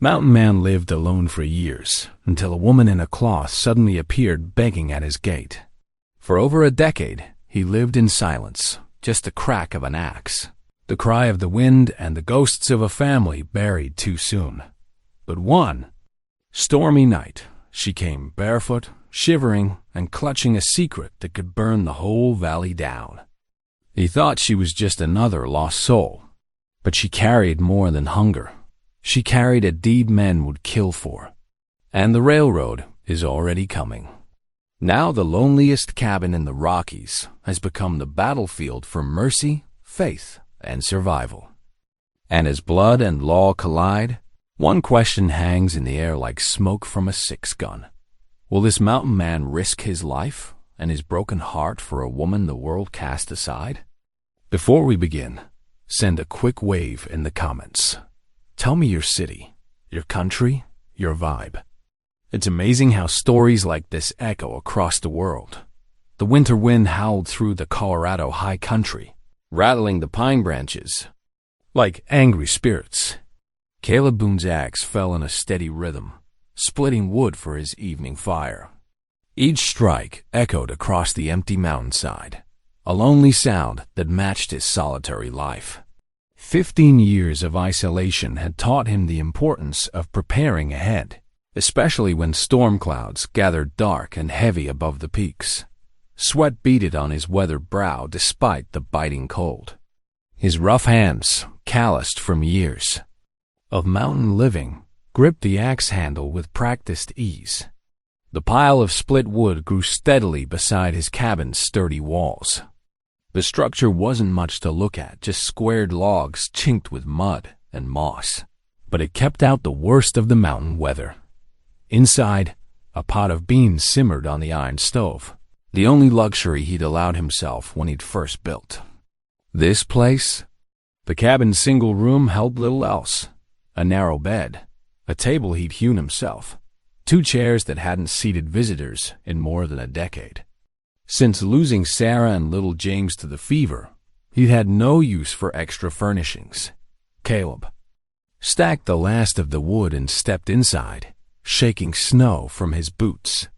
Mountain Man lived alone for years, until a woman in a cloth suddenly appeared begging at his gate. For over a decade, he lived in silence, just the crack of an axe, the cry of the wind, and the ghosts of a family buried too soon. But one stormy night, she came barefoot, shivering, and clutching a secret that could burn the whole valley down. He thought she was just another lost soul, but she carried more than hunger. She carried a deed men would kill for. And the railroad is already coming. Now the loneliest cabin in the Rockies has become the battlefield for mercy, faith, and survival. And as blood and law collide, one question hangs in the air like smoke from a six-gun. Will this mountain man risk his life and his broken heart for a woman the world cast aside? Before we begin, send a quick wave in the comments. Tell me your city, your country, your vibe. It's amazing how stories like this echo across the world. The winter wind howled through the Colorado high country, rattling the pine branches like angry spirits. Caleb Boone's axe fell in a steady rhythm, splitting wood for his evening fire. Each strike echoed across the empty mountainside, a lonely sound that matched his solitary life. 15 years of isolation had taught him the importance of preparing ahead, especially when storm clouds gathered dark and heavy above the peaks. Sweat beaded on his weathered brow despite the biting cold. His rough hands, calloused from years of mountain living, gripped the axe handle with practiced ease. The pile of split wood grew steadily beside his cabin's sturdy walls. The structure wasn't much to look at, just squared logs chinked with mud and moss. But it kept out the worst of the mountain weather. Inside, a pot of beans simmered on the iron stove, the only luxury he'd allowed himself when he'd first built. This place? The cabin's single room held little else. A narrow bed, a table he'd hewn himself, 2 chairs that hadn't seated visitors in more than a decade. Since losing Sarah and little James to the fever, he'd had no use for extra furnishings. Caleb stacked the last of the wood and stepped inside, shaking snow from his boots.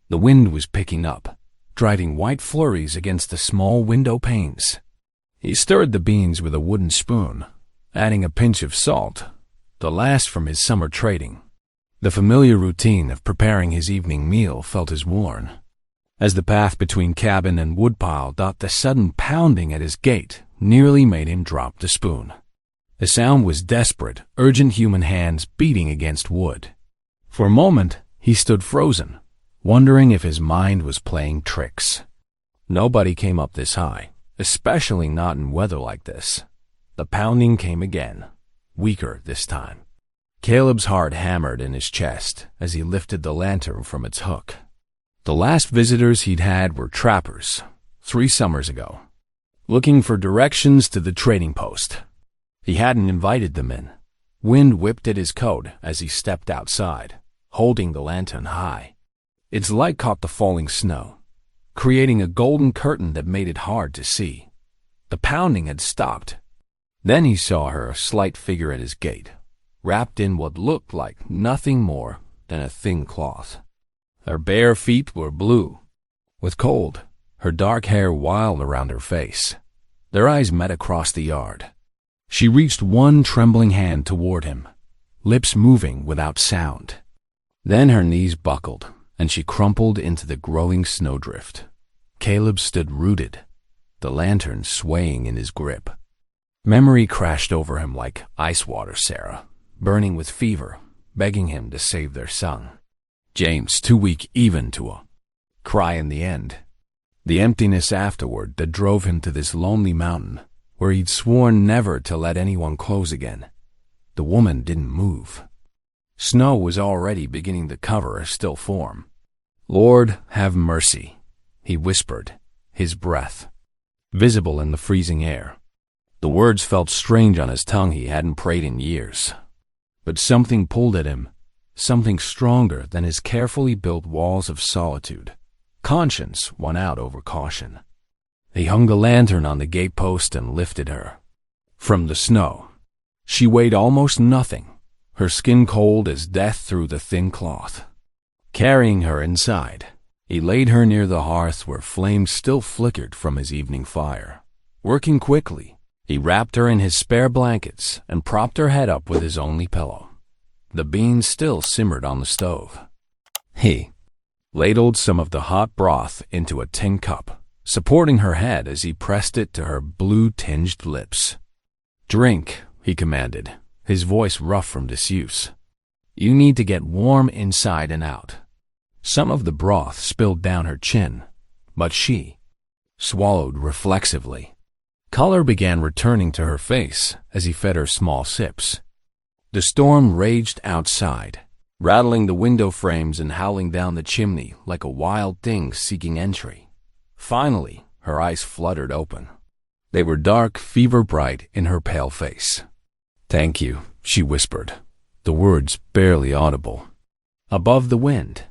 The wind was picking up, driving white flurries against the small window panes. He stirred the beans with a wooden spoon, adding a pinch of salt, the last from his summer trading. The familiar routine of preparing his evening meal felt as worn. As the path between cabin and woodpile, the sudden pounding at his gate nearly made him drop the spoon. The sound was desperate, urgent human hands beating against wood. For a moment, he stood frozen, wondering if his mind was playing tricks. Nobody came up this high, especially not in weather like this. The pounding came again, weaker this time. Caleb's heart hammered in his chest as he lifted the lantern from its hook. The last visitors he'd had were trappers, 3 summers ago, looking for directions to the trading post. He hadn't invited them in. Wind whipped at his coat as he stepped outside, holding the lantern high. Its light caught the falling snow, creating a golden curtain that made it hard to see. The pounding had stopped. Then he saw her, a slight figure at his gate, wrapped in what looked like nothing more than a thin cloth. Her bare feet were blue with cold, her dark hair wild around her face. Their eyes met across the yard. She reached one trembling hand toward him, lips moving without sound. Then her knees buckled, and she crumpled into the growing snowdrift. Caleb stood rooted, the lantern swaying in his grip. Memory crashed over him like ice water, Sarah, burning with fever, begging him to save their son. James, too weak even to cry in the end. The emptiness afterward that drove him to this lonely mountain, where he'd sworn never to let anyone close again. The woman didn't move. Snow was already beginning to cover her still form. "Lord, have mercy," he whispered, his breath visible in the freezing air. The words felt strange on his tongue. He hadn't prayed in years. But something pulled at him, something stronger than his carefully built walls of solitude. Conscience won out over caution. He hung the lantern on the gatepost and lifted her from the snow. She weighed almost nothing, her skin cold as death through the thin cloth. Carrying her inside, he laid her near the hearth where flames still flickered from his evening fire. Working quickly, he wrapped her in his spare blankets and propped her head up with his only pillow. The beans still simmered on the stove. He ladled some of the hot broth into a tin cup, supporting her head as he pressed it to her blue-tinged lips. "Drink," he commanded, his voice rough from disuse. "You need to get warm inside and out." Some of the broth spilled down her chin, but she swallowed reflexively. Color began returning to her face as he fed her small sips. The storm raged outside, rattling the window frames and howling down the chimney like a wild thing seeking entry. Finally, her eyes fluttered open. They were dark, fever-bright in her pale face. "Thank you," she whispered, the words barely audible. Above the wind,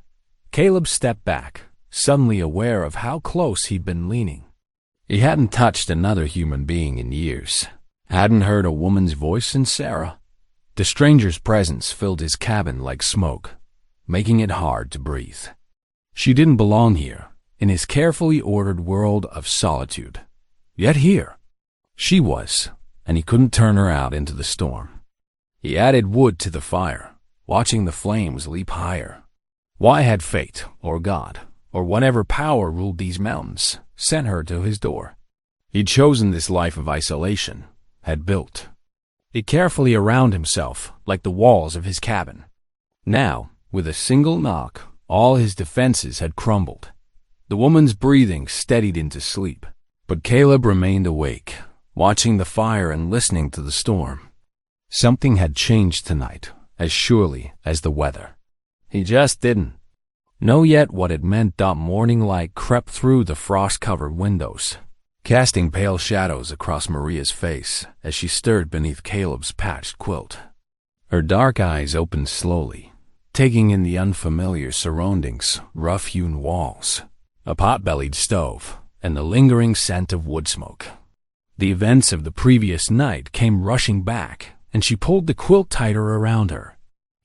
Caleb stepped back, suddenly aware of how close he'd been leaning. He hadn't touched another human being in years, hadn't heard a woman's voice in Sarah. The stranger's presence filled his cabin like smoke, making it hard to breathe. She didn't belong here, in his carefully ordered world of solitude. Yet here, she was, and he couldn't turn her out into the storm. He added wood to the fire, watching the flames leap higher. Why had fate, or God, or whatever power ruled these mountains, sent her to his door? He'd chosen this life of isolation, had built it carefully around himself like the walls of his cabin. Now, with a single knock, all his defenses had crumbled. The woman's breathing steadied into sleep, but Caleb remained awake, watching the fire and listening to the storm. Something had changed tonight, as surely as the weather. He just didn't know yet what it meant. Morning light crept through the frost-covered windows, casting pale shadows across Maria's face as she stirred beneath Caleb's patched quilt. Her dark eyes opened slowly, taking in the unfamiliar surroundings, rough-hewn walls, a pot-bellied stove, and the lingering scent of wood smoke. The events of the previous night came rushing back, and she pulled the quilt tighter around her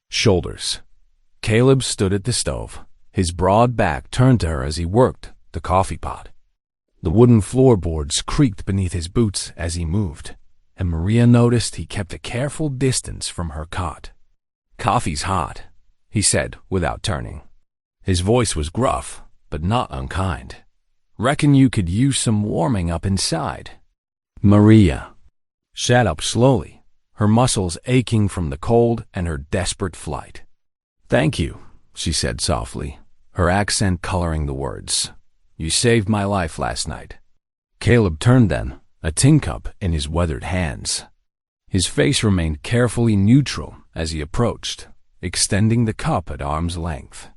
shoulders. Caleb stood at the stove, his broad back turned to her as he worked the coffee pot. The wooden floorboards creaked beneath his boots as he moved, and Maria noticed he kept a careful distance from her cot. "Coffee's hot," he said without turning. His voice was gruff, but not unkind. "Reckon you could use some warming up inside." Maria sat up slowly, her muscles aching from the cold and her desperate flight. "Thank you," she said softly, her accent coloring the words. "You saved my life last night." Caleb turned then, a tin cup in his weathered hands. His face remained carefully neutral as he approached, extending the cup at arm's length.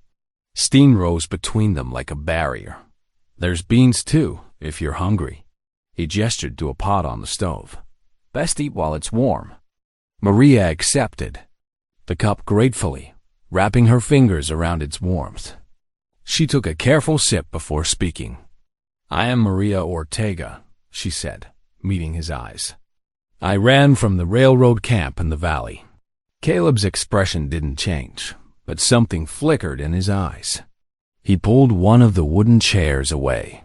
Steam rose between them like a barrier. "There's beans too, if you're hungry." He gestured to a pot on the stove. "Best eat while it's warm." Maria accepted the cup gratefully, wrapping her fingers around its warmth. She took a careful sip before speaking. "I am Maria Ortega," she said, meeting his eyes. "I ran from the railroad camp in the valley." Caleb's expression didn't change, but something flickered in his eyes. He pulled one of the wooden chairs away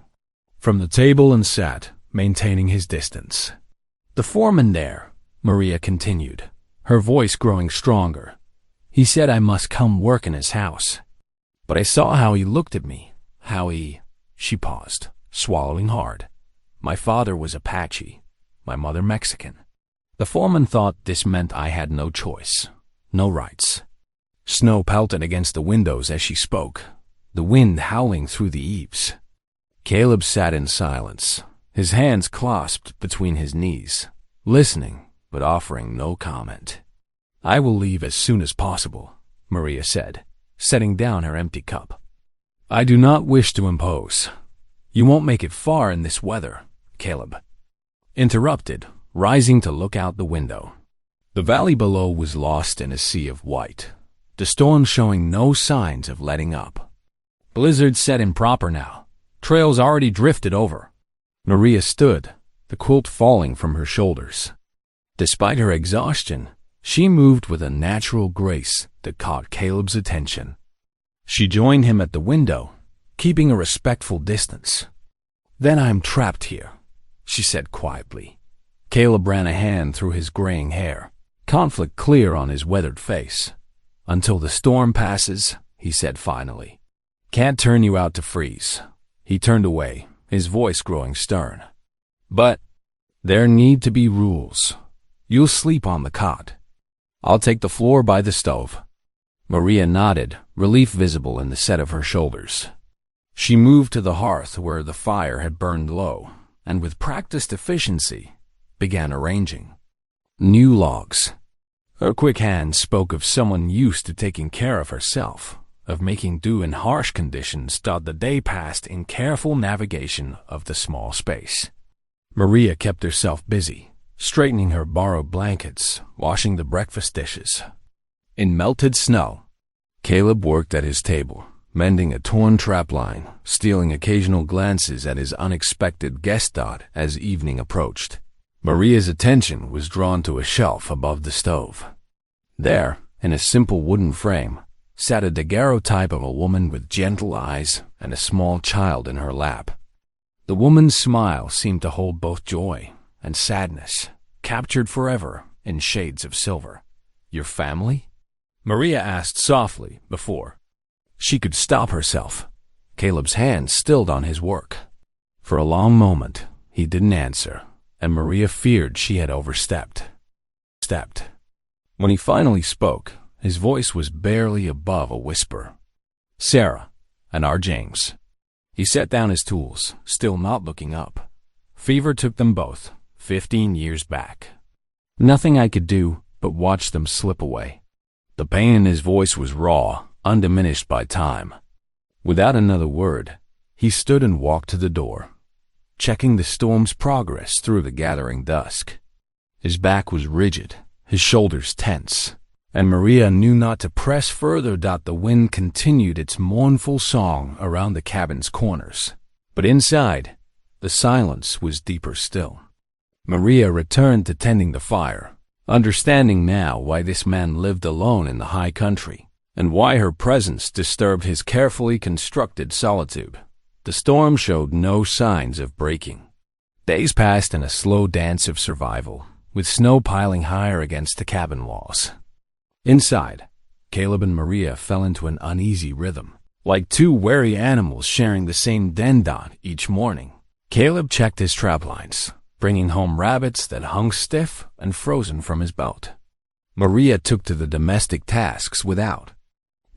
from the table and sat, maintaining his distance. "The foreman there," Maria continued, her voice growing stronger. "He said I must come work in his house. But I saw how he looked at me, how he—" She paused, swallowing hard. "My father was Apache, my mother Mexican. The foreman thought this meant I had no choice, no rights." Snow pelted against the windows as she spoke, the wind howling through the eaves. Caleb sat in silence, his hands clasped between his knees, listening but offering no comment. "I will leave as soon as possible," Maria said, setting down her empty cup. "I do not wish to impose." "You won't make it far in this weather," Caleb interrupted, rising to look out the window. The valley below was lost in a sea of white, the storm showing no signs of letting up. "Blizzard set in proper now. Trails already drifted over." Maria stood, the quilt falling from her shoulders. Despite her exhaustion, She moved with a natural grace that caught Caleb's attention. She joined him at the window, keeping a respectful distance. "Then I'm trapped here," she said quietly. Caleb ran a hand through his graying hair, conflict clear on his weathered face. "Until the storm passes," he said finally. "Can't turn you out to freeze." He turned away, his voice growing stern. "But there need to be rules. You'll sleep on the cot. I'll take the floor by the stove." Maria nodded, relief visible in the set of her shoulders. She moved to the hearth where the fire had burned low, and with practiced efficiency, began arranging new logs. Her quick hand spoke of someone used to taking care of herself, of making do in harsh conditions. The day passed in careful navigation of the small space. Maria kept herself busy, straightening her borrowed blankets, washing the breakfast dishes. In melted snow, Caleb worked at his table, mending a torn trapline, stealing occasional glances at his unexpected guest as evening approached. Maria's attention was drawn to a shelf above the stove. There, in a simple wooden frame, sat a daguerreotype of a woman with gentle eyes and a small child in her lap. The woman's smile seemed to hold both joy and sadness, captured forever in shades of silver. "Your family?" Maria asked softly before she could stop herself. Caleb's hand stilled on his work. For a long moment, he didn't answer, and Maria feared she had overstepped. When he finally spoke, his voice was barely above a whisper. "Sarah and our James." He set down his tools, still not looking up. "Fever took them both, 15 years back. Nothing I could do but watch them slip away." The pain in his voice was raw, undiminished by time. Without another word, he stood and walked to the door, checking the storm's progress through the gathering dusk. His back was rigid, his shoulders tense, and Maria knew not to press further. The wind continued its mournful song around the cabin's corners. But inside, the silence was deeper still. Maria returned to tending the fire, understanding now why this man lived alone in the high country, and why her presence disturbed his carefully constructed solitude. The storm showed no signs of breaking. Days passed in a slow dance of survival, with snow piling higher against the cabin walls. Inside, Caleb and Maria fell into an uneasy rhythm, like two wary animals sharing the same den each morning. Caleb checked his traplines, bringing home rabbits that hung stiff and frozen from his belt. Maria took to the domestic tasks without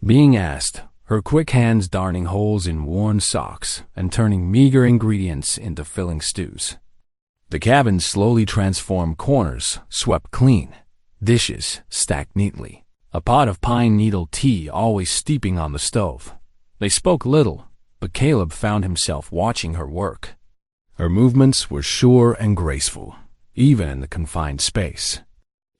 being asked, her quick hands darning holes in worn socks and turning meager ingredients into filling stews. The cabin slowly transformed corners swept clean, dishes stacked neatly, a pot of pine needle tea always steeping on the stove. They spoke little, but Caleb found himself watching her work. Her movements were sure and graceful, even in the confined space.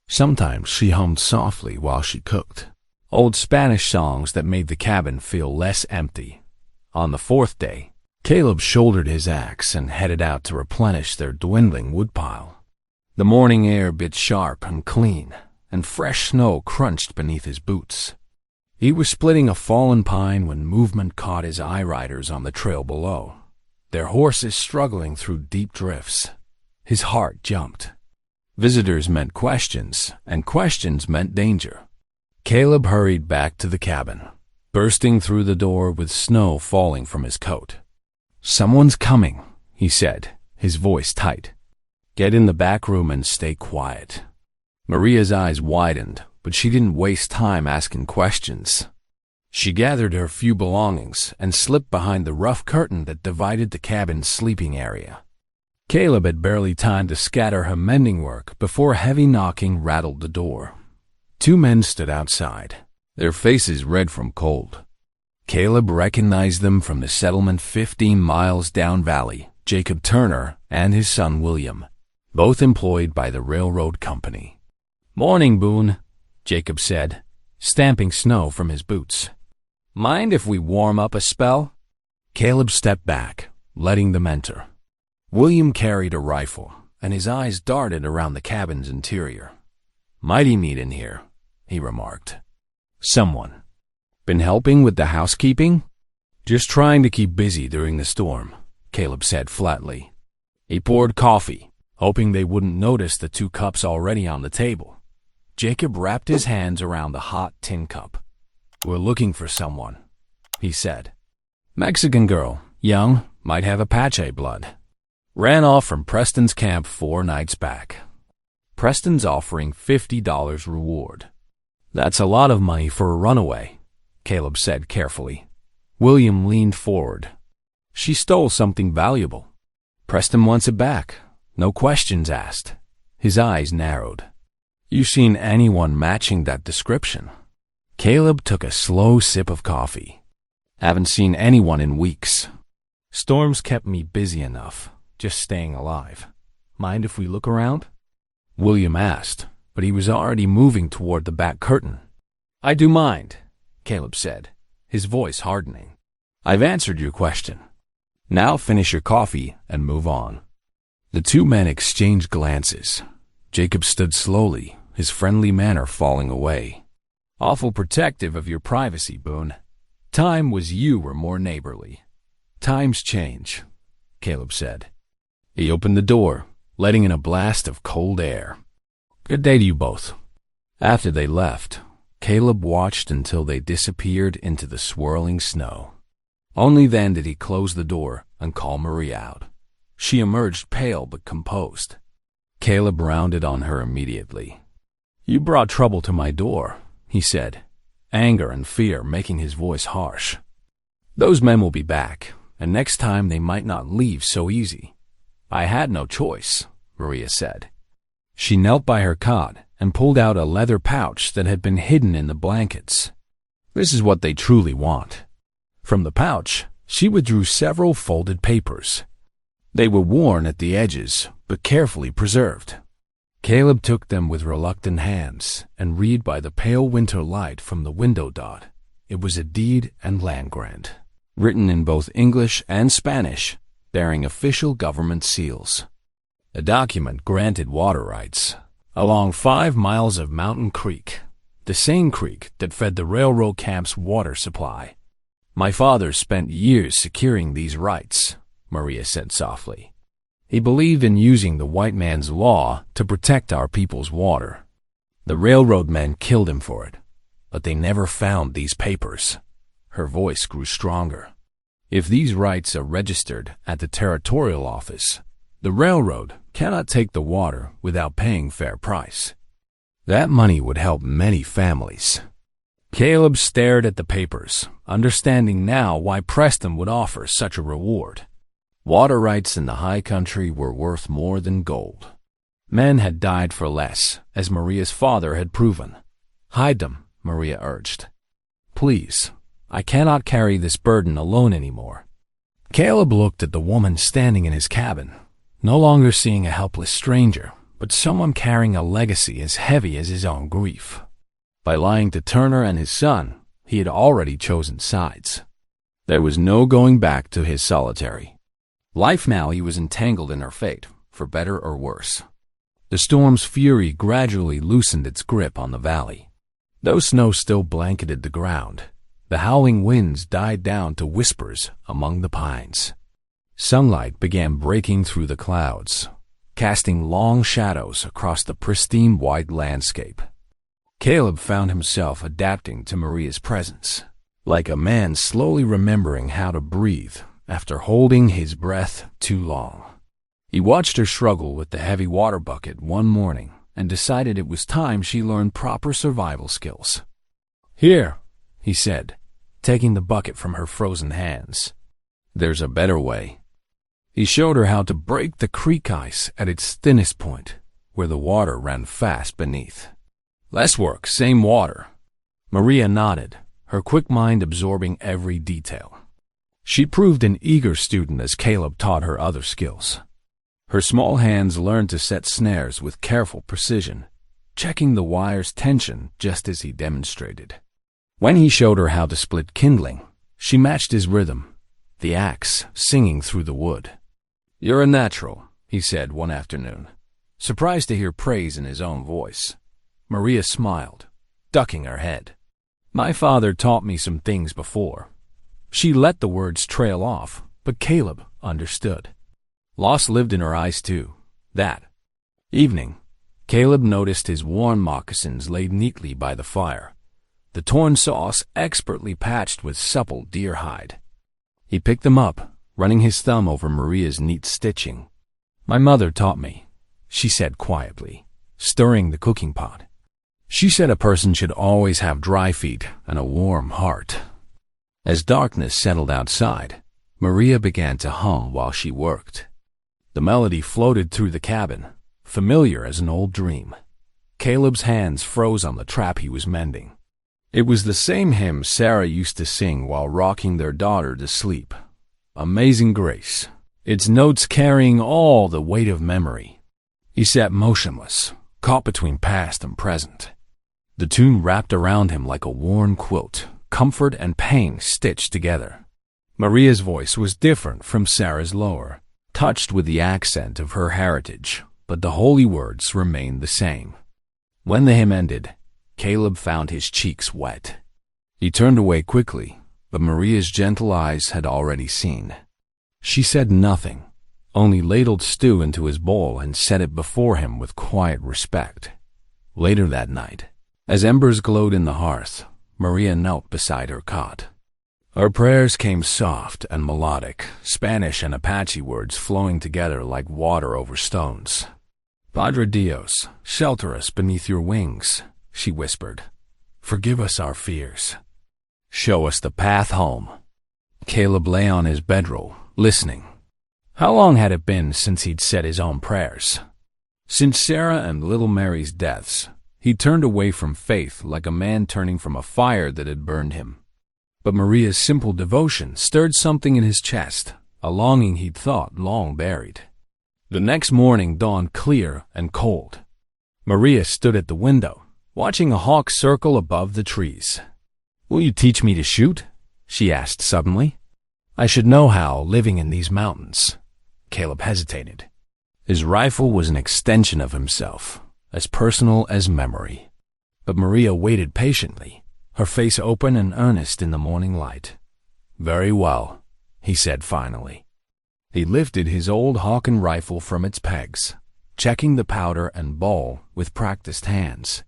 Sometimes she hummed softly while she cooked, old Spanish songs that made the cabin feel less empty. On the fourth day, Caleb shouldered his axe and headed out to replenish their dwindling woodpile. The morning air bit sharp and clean, and fresh snow crunched beneath his boots. He was splitting a fallen pine when movement caught his eye riders on the trail below, their horses struggling through deep drifts. His heart jumped. Visitors meant questions, and questions meant danger. Caleb hurried back to the cabin, bursting through the door with snow falling from his coat. "Someone's coming," he said, his voice tight. "Get in the back room and stay quiet." Maria's eyes widened, but she didn't waste time asking questions. She gathered her few belongings and slipped behind the rough curtain that divided the cabin's sleeping area. Caleb had barely time to scatter her mending work before heavy knocking rattled the door. Two men stood outside, their faces red from cold. Caleb recognized them from the settlement 15 miles down valley, Jacob Turner and his son William, both employed by the railroad company. "Morning, Boone," Jacob said, stamping snow from his boots. "Mind if we warm up a spell?" Caleb stepped back, letting them enter. William carried a rifle, and his eyes darted around the cabin's interior. "Mighty neat in here," he remarked. "Someone been helping with the housekeeping?" "Just trying to keep busy during the storm," Caleb said flatly. He poured coffee, hoping they wouldn't notice the 2 cups already on the table. Jacob wrapped his hands around the hot tin cup. "We're looking for someone," he said. "Mexican girl, young, might have Apache blood. Ran off from Preston's camp 4 nights back. Preston's offering $50 reward." "That's a lot of money for a runaway," Caleb said carefully. William leaned forward. "She stole something valuable. Preston wants it back. No questions asked." His eyes narrowed. "You seen anyone matching that description?" Caleb took a slow sip of coffee. "Haven't seen anyone in weeks. Storms kept me busy enough, just staying alive. Mind if we look around?" William asked, but he was already moving toward the back curtain. "I do mind," Caleb said, his voice hardening. "I've answered your question. Now finish your coffee and move on." The 2 men exchanged glances. Jacob stood slowly, his friendly manner falling away. "Awful protective of your privacy, Boone. Time was you were more neighborly." "Times change," Caleb said. He opened the door, letting in a blast of cold air. "Good day to you both." After they left, Caleb watched until they disappeared into the swirling snow. Only then did he close the door and call Maria out. She emerged pale but composed. Caleb rounded on her immediately. "You brought trouble to my door," he said, anger and fear making his voice harsh. "Those men will be back, and next time they might not leave so easy." "I had no choice," Maria said. She knelt by her cot and pulled out a leather pouch that had been hidden in the blankets. "This is what they truly want." From the pouch, she withdrew several folded papers. They were worn at the edges, but carefully preserved. Caleb took them with reluctant hands and read by the pale winter light from the window dot. It was a deed and land grant, written in both English and Spanish, bearing official government seals. The document granted water rights along 5 miles of Mountain Creek, the same creek that fed the railroad camp's water supply. "My father spent years securing these rights," Maria said softly. "He believed in using the white man's law to protect our people's water. The railroad men killed him for it, but they never found these papers." Her voice grew stronger. "If these rights are registered at the territorial office, the railroad cannot take the water without paying fair price. That money would help many families." Caleb stared at the papers, understanding now why Preston would offer such a reward. Water rights in the high country were worth more than gold. Men had died for less, as Maria's father had proven. "Hide them," Maria urged. "Please, I cannot carry this burden alone anymore." Caleb looked at the woman standing in his cabin, no longer seeing a helpless stranger, but someone carrying a legacy as heavy as his own grief. By lying to Turner and his son, he had already chosen sides. There was no going back to his solitary life now. He was entangled in her fate, for better or worse. The storm's fury gradually loosened its grip on the valley. Though snow still blanketed the ground, the howling winds died down to whispers among the pines. Sunlight began breaking through the clouds, casting long shadows across the pristine white landscape. Caleb found himself adapting to Maria's presence, like a man slowly remembering how to breathe after holding his breath too long. He watched her struggle with the heavy water bucket one morning and decided it was time she learned proper survival skills. "Here," he said, taking the bucket from her frozen hands. "There's a better way." He showed her how to break the creek ice at its thinnest point, where the water ran fast beneath. "Less work, same water." Maria nodded, her quick mind absorbing every detail. She proved an eager student as Caleb taught her other skills. Her small hands learned to set snares with careful precision, checking the wire's tension just as he demonstrated. When he showed her how to split kindling, she matched his rhythm, the axe singing through the wood. "You're a natural," he said one afternoon, surprised to hear praise in his own voice. Maria smiled, ducking her head. My father taught me some things before. She let the words trail off, but Caleb understood. Loss lived in her eyes too. That evening, Caleb noticed his worn moccasins laid neatly by the fire, the torn soles expertly patched with supple deer hide. He picked them up, running his thumb over Maria's neat stitching. My mother taught me, she said quietly, stirring the cooking pot. She said a person should always have dry feet and a warm heart. As darkness settled outside, Maria began to hum while she worked. The melody floated through the cabin, familiar as an old dream. Caleb's hands froze on the trap he was mending. It was the same hymn Sarah used to sing while rocking their daughter to sleep. Amazing Grace, its notes carrying all the weight of memory. He sat motionless, caught between past and present. The tune wrapped around him like a worn quilt, comfort and pain stitched together. Maria's voice was different from Sarah's lower, touched with the accent of her heritage, but the holy words remained the same. When the hymn ended, Caleb found his cheeks wet. He turned away quickly, but Maria's gentle eyes had already seen. She said nothing, only ladled stew into his bowl and set it before him with quiet respect. Later that night, as embers glowed in the hearth, Maria knelt beside her cot. Her prayers came soft and melodic, Spanish and Apache words flowing together like water over stones. Padre Dios, shelter us beneath your wings, she whispered. Forgive us our fears. Show us the path home. Caleb lay on his bedroll, listening. How long had it been since he'd said his own prayers? Since Sarah and little Mary's deaths, he turned away from faith like a man turning from a fire that had burned him. But Maria's simple devotion stirred something in his chest, a longing he'd thought long buried. The next morning dawned clear and cold. Maria stood at the window, watching a hawk circle above the trees. Will you teach me to shoot? She asked suddenly. I should know how, living in these mountains. Caleb hesitated. His rifle was an extension of himself, as personal as memory. But Maria waited patiently, her face open and earnest in the morning light. Very well, he said finally. He lifted his old Hawken rifle from its pegs, checking the powder and ball with practiced hands.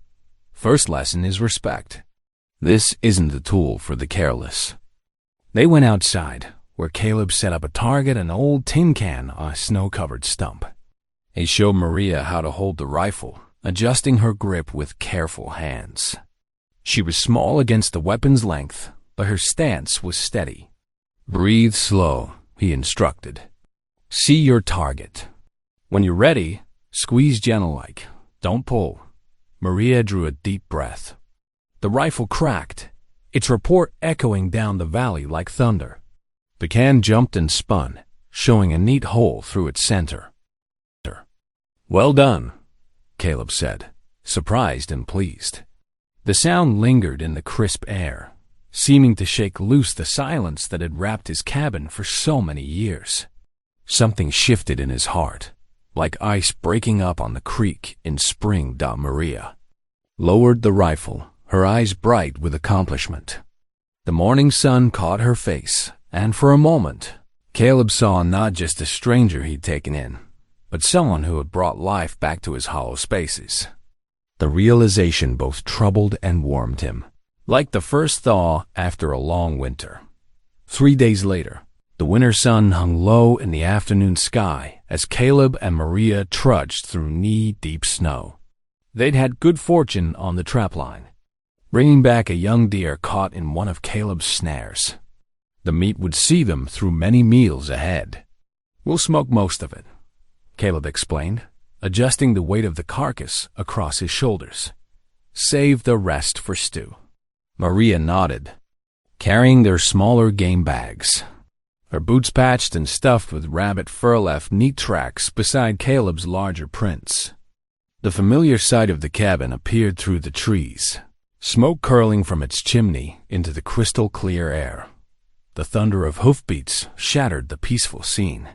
First lesson is respect. This isn't a tool for the careless. They went outside, where Caleb set up a target, an old tin can on a snow-covered stump. He showed Maria how to hold the rifle, adjusting her grip with careful hands. She was small against the weapon's length, but her stance was steady. Breathe slow, he instructed. See your target. When you're ready, squeeze gentle-like. Don't pull. Maria drew a deep breath. The rifle cracked, its report echoing down the valley like thunder. The can jumped and spun, showing a neat hole through its center. Well done, Caleb said, surprised and pleased. The sound lingered in the crisp air, seeming to shake loose the silence that had wrapped his cabin for so many years. Something shifted in his heart, like ice breaking up on the creek in spring. Maria lowered the rifle, her eyes bright with accomplishment. The morning sun caught her face, and for a moment, Caleb saw not just a stranger he'd taken in, but someone who had brought life back to his hollow spaces. The realization both troubled and warmed him, like the first thaw after a long winter. 3 days later, the winter sun hung low in the afternoon sky as Caleb and Maria trudged through knee-deep snow. They'd had good fortune on the trapline, bringing back a young deer caught in one of Caleb's snares. The meat would see them through many meals ahead. We'll smoke most of it, Caleb explained, adjusting the weight of the carcass across his shoulders. Save the rest for stew. Maria nodded, carrying their smaller game bags. Her boots patched and stuffed with rabbit fur left neat tracks beside Caleb's larger prints. The familiar sight of the cabin appeared through the trees, smoke curling from its chimney into the crystal-clear air. The thunder of hoofbeats shattered the peaceful scene.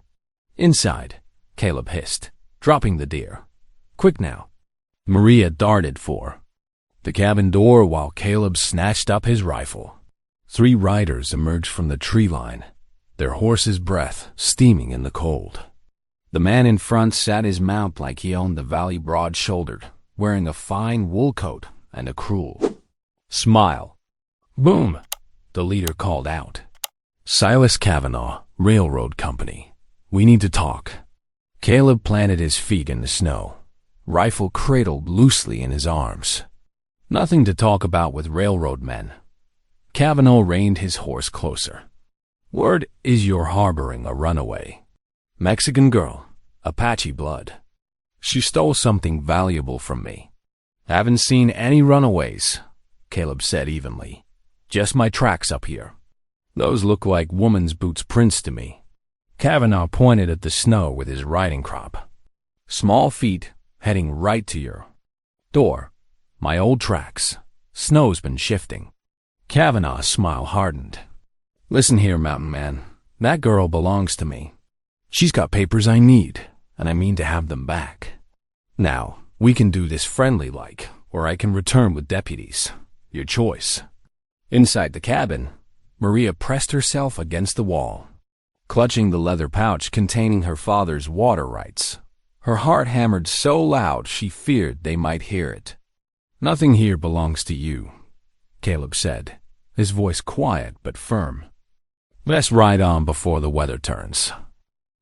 Inside, Caleb hissed, dropping the deer. Quick now. Maria darted for, the cabin door while Caleb snatched up his rifle. 3 riders emerged from the tree line, their horse's breath steaming in the cold. The man in front sat his mount like he owned the valley broad-shouldered, wearing a fine wool coat and a cruel smile. "Boom," the leader called out. "Silas Kavanaugh, Railroad Company. We need to talk." Caleb planted his feet in the snow, rifle cradled loosely in his arms. Nothing to talk about with railroad men. Kavanaugh reined his horse closer. "Word is you're harboring a runaway. Mexican girl, Apache blood. She stole something valuable from me." "Haven't seen any runaways," Caleb said evenly. "Just my tracks up here. Those look like woman's boots prints to me." Kavanaugh pointed at the snow with his riding crop. "Small feet heading right to your door. My old tracks. Snow's been shifting." Kavanaugh's smile hardened. "Listen here, mountain man. That girl belongs to me. She's got papers I need, and I mean to have them back. Now, we can do this friendly-like, or I can return with deputies. Your choice." Inside the cabin, Maria pressed herself against the wall, clutching the leather pouch containing her father's water rights. Her heart hammered so loud she feared they might hear it. "Nothing here belongs to you," Caleb said, his voice quiet but firm. "Let's ride on before the weather turns."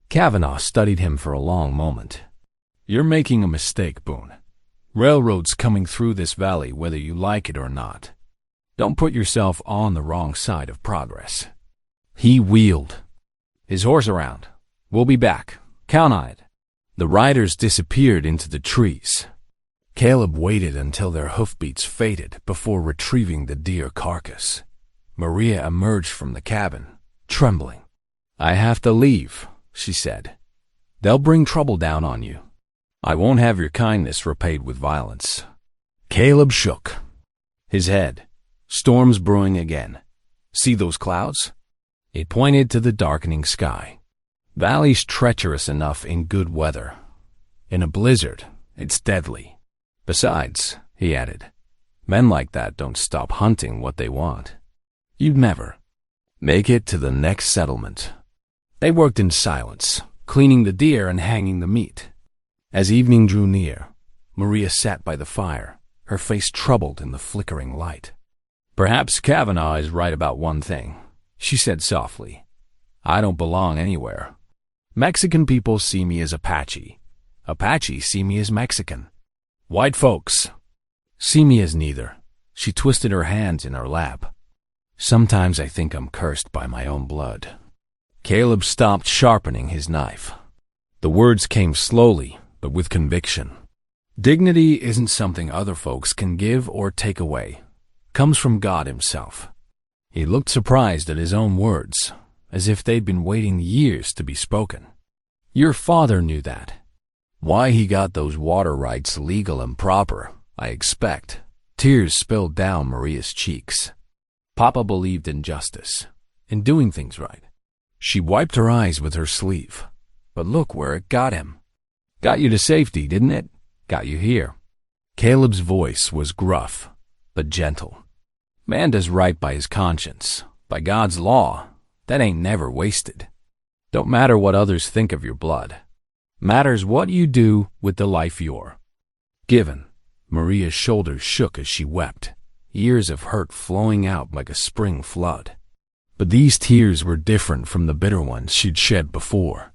Kavanaugh studied him for a long moment. "You're making a mistake, Boone. Railroad's coming through this valley whether you like it or not. Don't put yourself on the wrong side of progress." He wheeled his horse around. "We'll be back. Count on it." The riders disappeared into the trees. Caleb waited until their hoofbeats faded before retrieving the deer carcass. Maria emerged from the cabin, trembling. "I have to leave," she said. "They'll bring trouble down on you. I won't have your kindness repaid with violence." Caleb shook his head. "Storm's brewing again. See those clouds?" It pointed to the darkening sky. "Valley's treacherous enough in good weather. In a blizzard, it's deadly. Besides," he added, "men like that don't stop hunting what they want. You'd never make it to the next settlement." They worked in silence, cleaning the deer and hanging the meat. As evening drew near, Maria sat by the fire, her face troubled in the flickering light. "Perhaps Kavanaugh is right about one thing," she said softly. "I don't belong anywhere. Mexican people see me as Apache. Apache see me as Mexican. White folks see me as neither." She twisted her hands in her lap. "Sometimes I think I'm cursed by my own blood." Caleb stopped sharpening his knife. The words came slowly, but with conviction. "Dignity isn't something other folks can give or take away. Comes from God himself." He looked surprised at his own words, as if they'd been waiting years to be spoken. "Your father knew that. Why he got those water rights legal and proper, I expect." Tears spilled down Maria's cheeks. "Papa believed in justice, in doing things right." She wiped her eyes with her sleeve. "But look where it got him. Got you to safety, didn't it? Got you here." Caleb's voice was gruff, but gentle. "Man does right by his conscience, by God's law. That ain't never wasted. Don't matter what others think of your blood. Matters what you do with the life you're given." Maria's shoulders shook as she wept, years of hurt flowing out like a spring flood. But these tears were different from the bitter ones she'd shed before.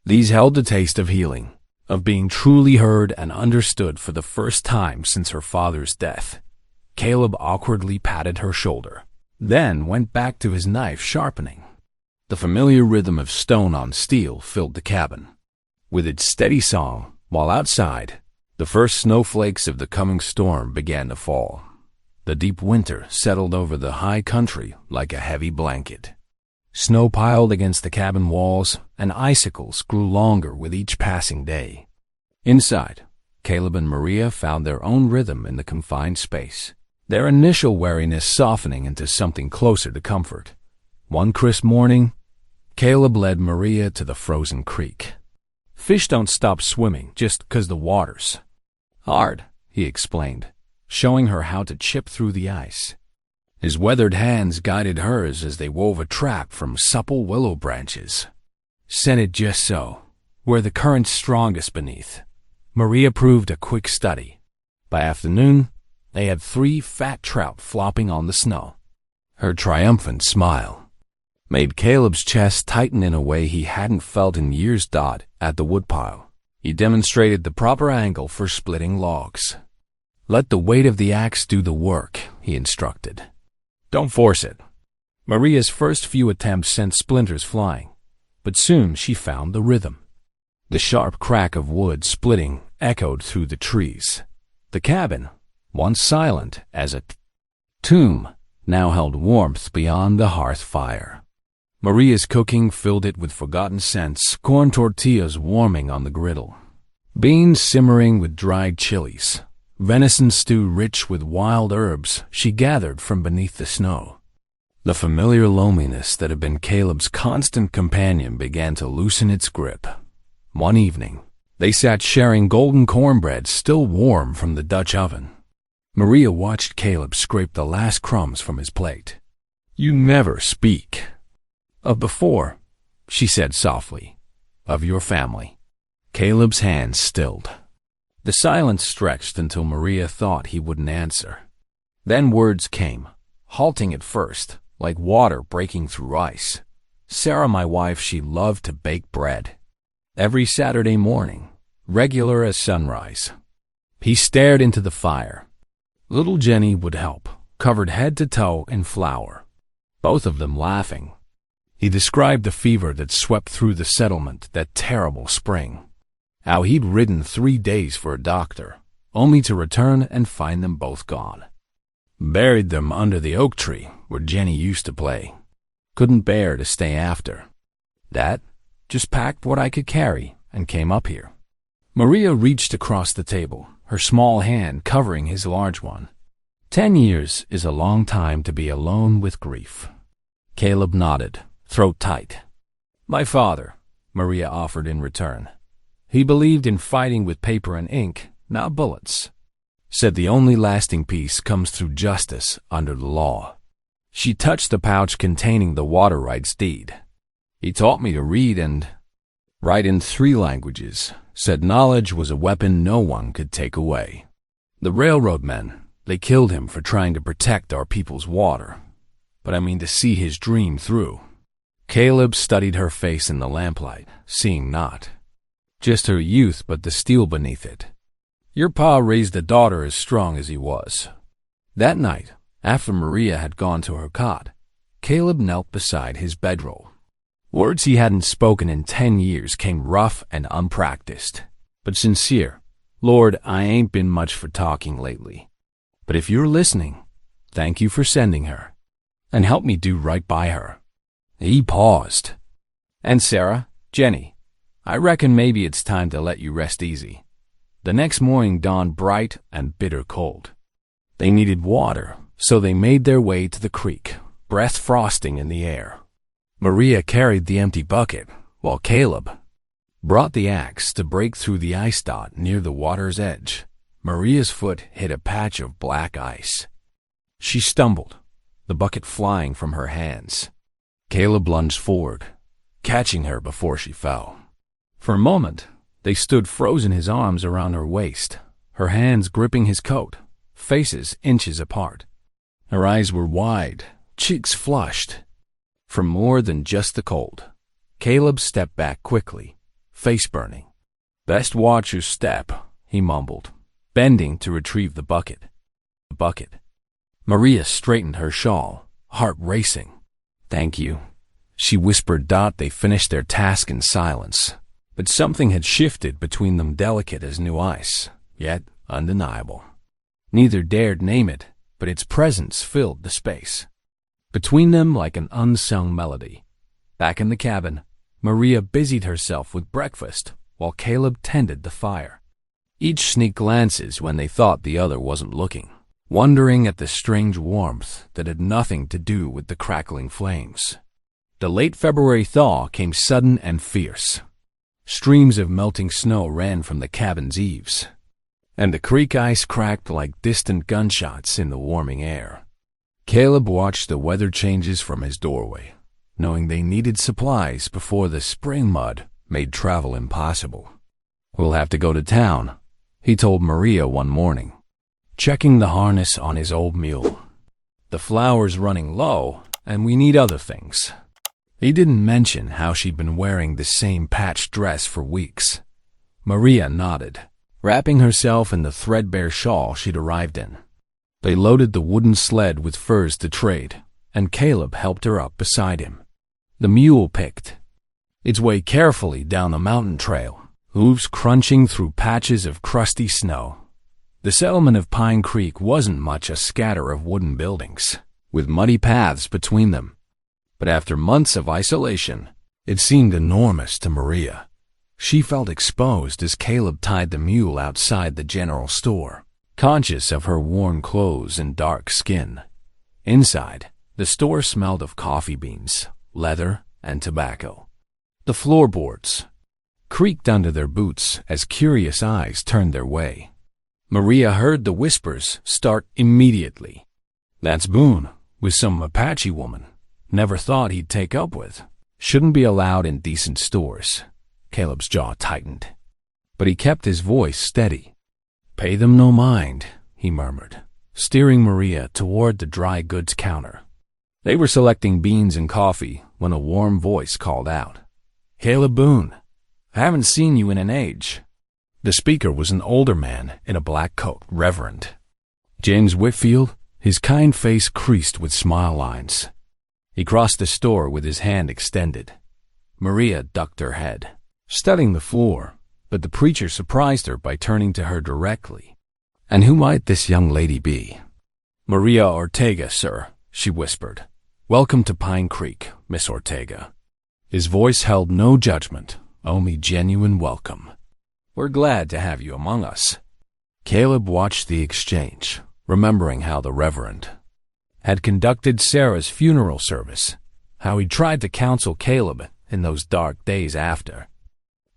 These held the taste of healing, of being truly heard and understood for the first time since her father's death. Caleb awkwardly patted her shoulder, then went back to his knife sharpening. The familiar rhythm of stone on steel filled the cabin, with its steady song, while outside, the first snowflakes of the coming storm began to fall. The deep winter settled over the high country like a heavy blanket. Snow piled against the cabin walls, and icicles grew longer with each passing day. Inside, Caleb and Maria found their own rhythm in the confined space, their initial wariness softening into something closer to comfort. One crisp morning, Caleb led Maria to the frozen creek. "Fish don't stop swimming just 'cause the water's hard," he explained. showing her how to chip through the ice. His weathered hands guided hers as they wove a trap from supple willow branches. Set it just so, where the current's strongest beneath. Maria proved a quick study. By afternoon, they had 3 fat trout flopping on the snow. Her triumphant smile made Caleb's chest tighten in a way he hadn't felt in years. At the woodpile, he demonstrated the proper angle for splitting logs. Let the weight of the axe do the work, he instructed. Don't force it. Maria's first few attempts sent splinters flying, but soon she found the rhythm. The sharp crack of wood splitting echoed through the trees. The cabin, once silent as a tomb, now held warmth beyond the hearth fire. Maria's cooking filled it with forgotten scents, corn tortillas warming on the griddle, beans simmering with dried chilies, venison stew rich with wild herbs she gathered from beneath the snow. The familiar loneliness that had been Caleb's constant companion began to loosen its grip. One evening, they sat sharing golden cornbread still warm from the Dutch oven. Maria watched Caleb scrape the last crumbs from his plate. "You never speak of before," she said softly, "of your family." Caleb's hands stilled. The silence stretched until Maria thought he wouldn't answer. Then words came, halting at first, like water breaking through ice. "Sarah, my wife, she loved to bake bread. Every Saturday morning, regular as sunrise." He stared into the fire. Little Jenny would help, covered head to toe in flour, both of them laughing. He described the fever that swept through the settlement that terrible spring. How he'd ridden 3 days for a doctor, only to return and find them both gone. Buried them under the oak tree where Jenny used to play. Couldn't bear to stay after. That, just packed what I could carry and came up here. Maria reached across the table, her small hand covering his large one. 10 years is a long time to be alone with grief. Caleb nodded, throat tight. "My father," Maria offered in return. "He believed in fighting with paper and ink, not bullets. Said the only lasting peace comes through justice under the law." She touched the pouch containing the water rights deed. "He taught me to read and write in 3 languages. Said knowledge was a weapon no one could take away. The railroad men, they killed him for trying to protect our people's water. But I mean to see his dream through." Caleb studied her face in the lamplight, seeing not just her youth but the steel beneath it. "Your pa raised a daughter as strong as he was." That night, after Maria had gone to her cot, Caleb knelt beside his bedroll. Words he hadn't spoken in 10 years came rough and unpracticed, but sincere. "Lord, I ain't been much for talking lately. But if you're listening, thank you for sending her. And help me do right by her." He paused. "And Sarah, Jenny, I reckon maybe it's time to let you rest easy." The next morning dawned bright and bitter cold. They needed water, so they made their way to the creek, breath frosting in the air. Maria carried the empty bucket, while Caleb brought the axe to break through the ice dot near the water's edge. Maria's foot hit a patch of black ice. She stumbled, the bucket flying from her hands. Caleb lunged forward, catching her before she fell. For a moment, they stood frozen, his arms around her waist, her hands gripping his coat, faces inches apart. Her eyes were wide, cheeks flushed, from more than just the cold. Caleb stepped back quickly, face burning. "Best watch your step," he mumbled, bending to retrieve the bucket. The bucket. Maria straightened her shawl, heart racing. "Thank you," she whispered. They finished their task in silence. But something had shifted between them, delicate as new ice, yet undeniable. Neither dared name it, but its presence filled the space between them like an unsung melody. Back in the cabin, Maria busied herself with breakfast while Caleb tended the fire. Each sneaked glances when they thought the other wasn't looking, wondering at the strange warmth that had nothing to do with the crackling flames. The late February thaw came sudden and fierce. Streams of melting snow ran from the cabin's eaves. and the creek ice cracked like distant gunshots in the warming air. Caleb watched the weather changes from his doorway, knowing they needed supplies before the spring mud made travel impossible. "We'll have to go to town," he told Maria one morning, checking the harness on his old mule. "The flour's running low, and we need other things." He didn't mention how she'd been wearing the same patched dress for weeks. Maria nodded, wrapping herself in the threadbare shawl she'd arrived in. They loaded the wooden sled with furs to trade, and Caleb helped her up beside him. The mule picked its way carefully down the mountain trail, hooves crunching through patches of crusty snow. The settlement of Pine Creek wasn't much a scatter of wooden buildings, with muddy paths between them. But after months of isolation, it seemed enormous to Maria. She felt exposed as Caleb tied the mule outside the general store, conscious of her worn clothes and dark skin. Inside, the store smelled of coffee beans, leather, and tobacco. The floorboards creaked under their boots as curious eyes turned their way. Maria heard the whispers start immediately. "That's Boone, with some Apache woman. Never thought he'd take up with. Shouldn't be allowed in decent stores." Caleb's jaw tightened, but he kept his voice steady. "Pay them no mind," he murmured, steering Maria toward the dry goods counter. They were selecting beans and coffee when a warm voice called out, "Caleb Boone, I haven't seen you in an age." The speaker was an older man in a black coat, Reverend James Whitfield, his kind face creased with smile lines. He crossed the store with his hand extended. Maria ducked her head, studying the floor, but the preacher surprised her by turning to her directly. "And who might this young lady be?" "Maria Ortega, sir," she whispered. "Welcome to Pine Creek, Miss Ortega." His voice held no judgment, only genuine welcome. "We're glad to have you among us." Caleb watched the exchange, remembering how the Reverend had conducted Sarah's funeral service, how he tried to counsel Caleb in those dark days after.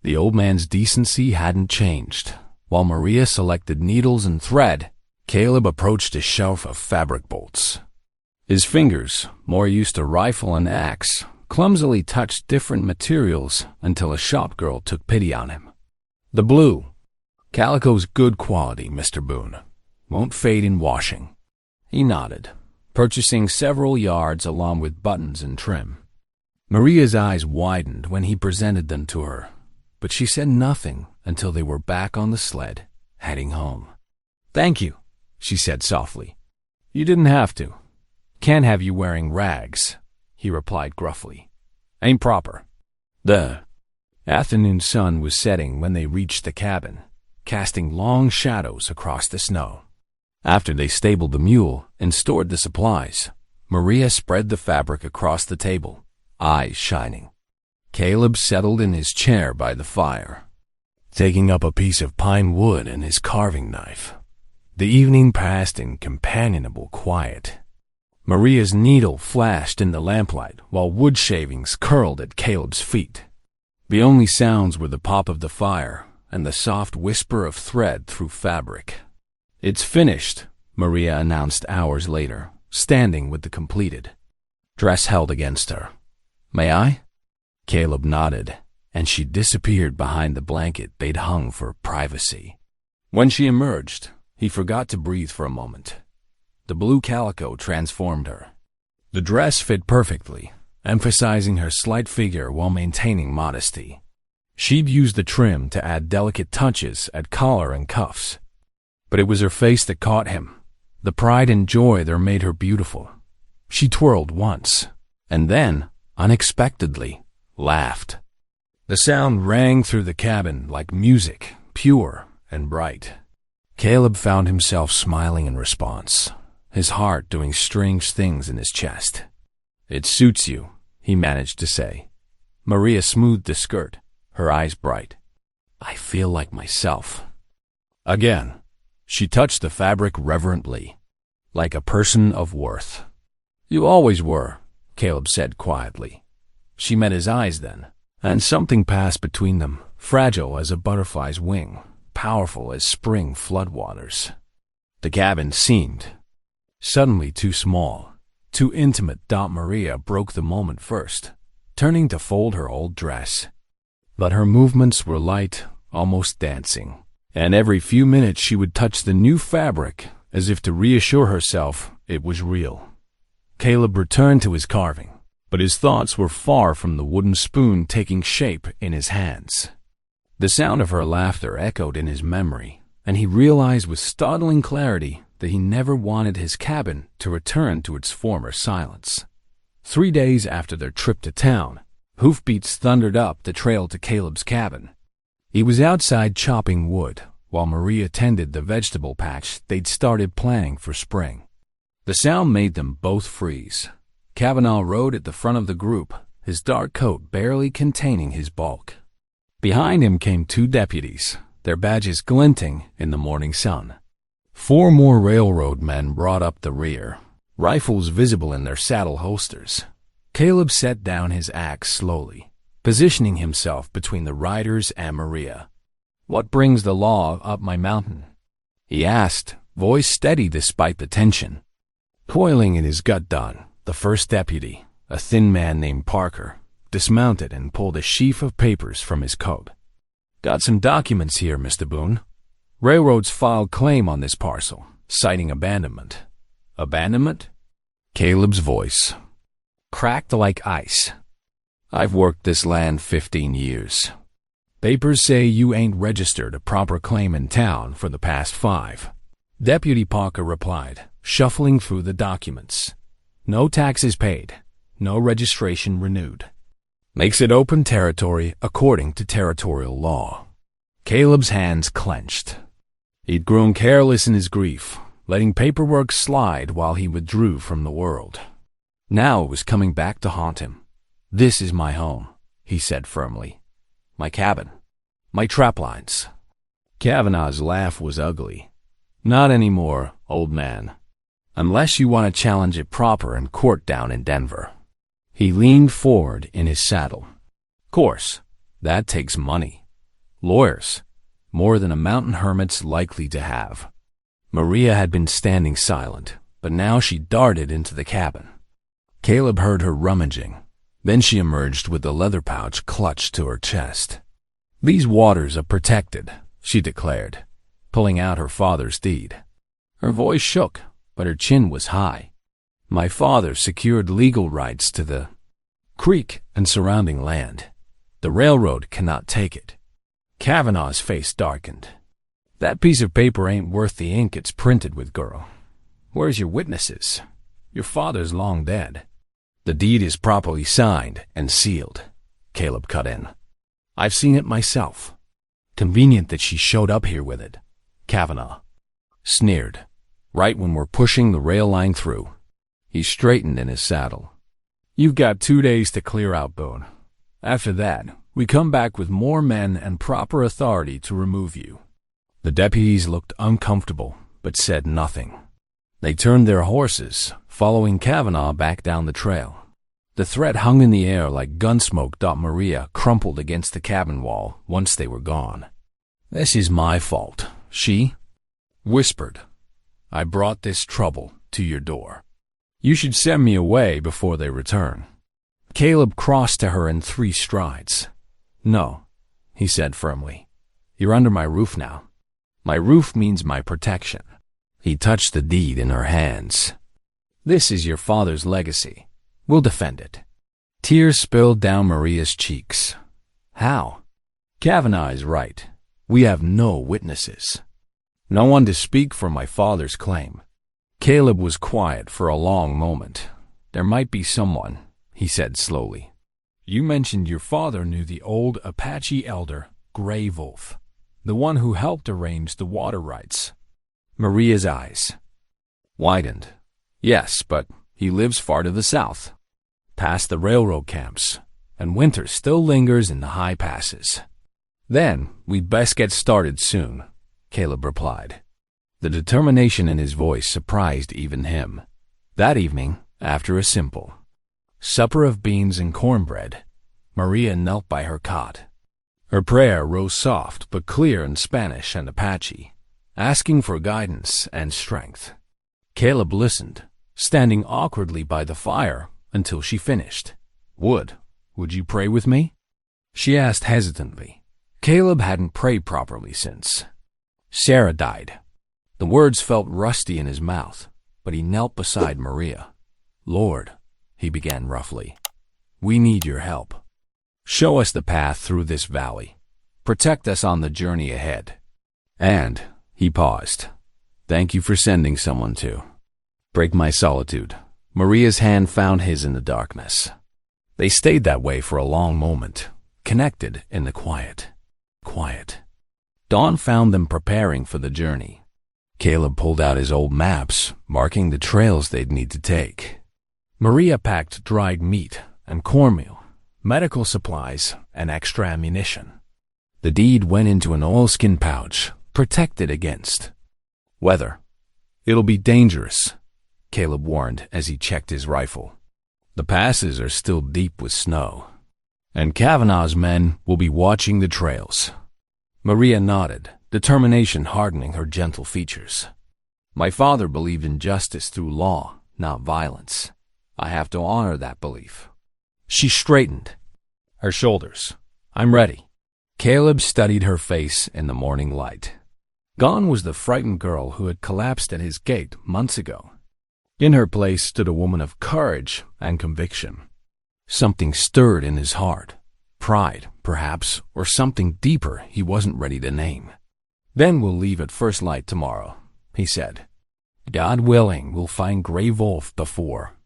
The old man's decency hadn't changed. While Maria selected needles and thread, Caleb approached a shelf of fabric bolts. His fingers, more used to rifle and axe, clumsily touched different materials until a shop girl took pity on him. "The blue. Calico's good quality, Mr. Boone. Won't fade in washing." He nodded, purchasing several yards along with buttons and trim. Maria's eyes widened when he presented them to her, but she said nothing until they were back on the sled, heading home. "Thank you," she said softly. "You didn't have to. Can't have you wearing rags," he replied gruffly. "Ain't proper." The afternoon sun was setting when they reached the cabin, casting long shadows across the snow. After they stabled the mule and stored the supplies, Maria spread the fabric across the table, eyes shining. Caleb settled in his chair by the fire, taking up a piece of pine wood and his carving knife. The evening passed in companionable quiet. Maria's needle flashed in the lamplight while wood shavings curled at Caleb's feet. The only sounds were the pop of the fire and the soft whisper of thread through fabric. "It's finished," Maria announced hours later, standing with the completed dress held against her. "May I?" Caleb nodded, and she disappeared behind the blanket they'd hung for privacy. When she emerged, he forgot to breathe for a moment. The blue calico transformed her. The dress fit perfectly, emphasizing her slight figure while maintaining modesty. She'd used the trim to add delicate touches at collar and cuffs. But it was her face that caught him, the pride and joy that made her beautiful. She twirled once, and then, unexpectedly, laughed. The sound rang through the cabin like music, pure and bright. Caleb found himself smiling in response, his heart doing strange things in his chest. "It suits you," he managed to say. Maria smoothed the skirt, her eyes bright. "I feel like myself." Again, she touched the fabric reverently, like a person of worth. "You always were," Caleb said quietly. She met his eyes then, and something passed between them, fragile as a butterfly's wing, powerful as spring floodwaters. The cabin seemed suddenly too small, too intimate. Maria broke the moment first, turning to fold her old dress. But her movements were light, almost dancing, and every few minutes she would touch the new fabric as if to reassure herself it was real. Caleb returned to his carving, but his thoughts were far from the wooden spoon taking shape in his hands. The sound of her laughter echoed in his memory, and he realized with startling clarity that he never wanted his cabin to return to its former silence. 3 days after their trip to town, hoofbeats thundered up the trail to Caleb's cabin. He was outside chopping wood, while Maria tended the vegetable patch they'd started planting for spring. The sound made them both freeze. Kavanaugh rode at the front of the group, his dark coat barely containing his bulk. Behind him came 2 deputies, their badges glinting in the morning sun. 4 more railroad men brought up the rear, rifles visible in their saddle holsters. Caleb set down his axe slowly, positioning himself between the riders and Maria. "What brings the law up my mountain?" he asked, voice steady despite the tension. Coiling in his gut done, the first deputy, a thin man named Parker, dismounted and pulled a sheaf of papers from his coat. "Got some documents here, Mr. Boone. Railroads filed claim on this parcel, citing abandonment." "Abandonment?" Caleb's voice cracked like ice. "I've worked this land 15 years. Papers say you ain't registered a proper claim in town for the past 5. Deputy Parker replied, shuffling through the documents. "No taxes paid, no registration renewed. Makes it open territory according to territorial law." Caleb's hands clenched. He'd grown careless in his grief, letting paperwork slide while he withdrew from the world. Now it was coming back to haunt him. "This is my home," he said firmly. "My cabin. My trap lines." Kavanaugh's laugh was ugly. "Not anymore, old man. Unless you want to challenge it proper in court down in Denver." He leaned forward in his saddle. "Course, that takes money. Lawyers, more than a mountain hermit's likely to have." Maria had been standing silent, but now she darted into the cabin. Caleb heard her rummaging. Then she emerged with the leather pouch clutched to her chest. "These waters are protected," she declared, pulling out her father's deed. Her voice shook, but her chin was high. "My father secured legal rights to the creek and surrounding land. The railroad cannot take it." Kavanaugh's face darkened. "That piece of paper ain't worth the ink it's printed with, girl. Where's your witnesses? Your father's long dead." "The deed is properly signed and sealed," Caleb cut in. "I've seen it myself. Convenient that she showed up here with it." Kavanaugh sneered. "Right when we're pushing the rail line through." He straightened in his saddle. "You've got 2 days to clear out, Boone. After that, we come back with more men and proper authority to remove you." The deputies looked uncomfortable, but said nothing. They turned their horses, following Kavanaugh back down the trail. The threat hung in the air like gunsmoke. Maria crumpled against the cabin wall once they were gone. "This is my fault," she whispered. "I brought this trouble to your door. You should send me away before they return." Caleb crossed to her in 3 strides. "No," he said firmly. "You're under my roof now. My roof means my protection." He touched the deed in her hands. "This is your father's legacy. We'll defend it." Tears spilled down Maria's cheeks. "How?" "Kavanaugh is right. We have no witnesses. No one to speak for my father's claim." Caleb was quiet for a long moment. "There might be someone," he said slowly. "You mentioned your father knew the old Apache elder, Gray Wolf, the one who helped arrange the water rights." Maria's eyes widened. "Yes, but he lives far to the south, past the railroad camps, and winter still lingers in the high passes." "Then we'd best get started soon," Caleb replied. The determination in his voice surprised even him. That evening, after a simple supper of beans and cornbread, Maria knelt by her cot. Her prayer rose soft but clear in Spanish and Apache, asking for guidance and strength. Caleb listened, standing awkwardly by the fire until she finished. Would you pray with me? She asked hesitantly. Caleb hadn't prayed properly since Sarah died. The words felt rusty in his mouth, but he knelt beside Maria. Lord, he began roughly, we need your help. Show us the path through this valley. Protect us on the journey ahead. And, he paused, thank you for sending someone to break my solitude. Maria's hand found his in the darkness. They stayed that way for a long moment, connected in the quiet. Dawn found them preparing for the journey. Caleb pulled out his old maps, marking the trails they'd need to take. Maria packed dried meat and cornmeal, medical supplies, and extra ammunition. The deed went into an oilskin pouch, protected against weather. It'll be dangerous, Caleb warned as he checked his rifle. The passes are still deep with snow, and Kavanaugh's men will be watching the trails. Maria nodded, determination hardening her gentle features. My father believed in justice through law, not violence. I have to honor that belief. She straightened her shoulders. I'm ready. Caleb studied her face in the morning light. Gone was the frightened girl who had collapsed at his gate months ago. In her place stood a woman of courage and conviction. Something stirred in his heart. Pride, perhaps, or something deeper he wasn't ready to name. Then we'll leave at first light tomorrow, he said. God willing, we'll find Grey Wolf before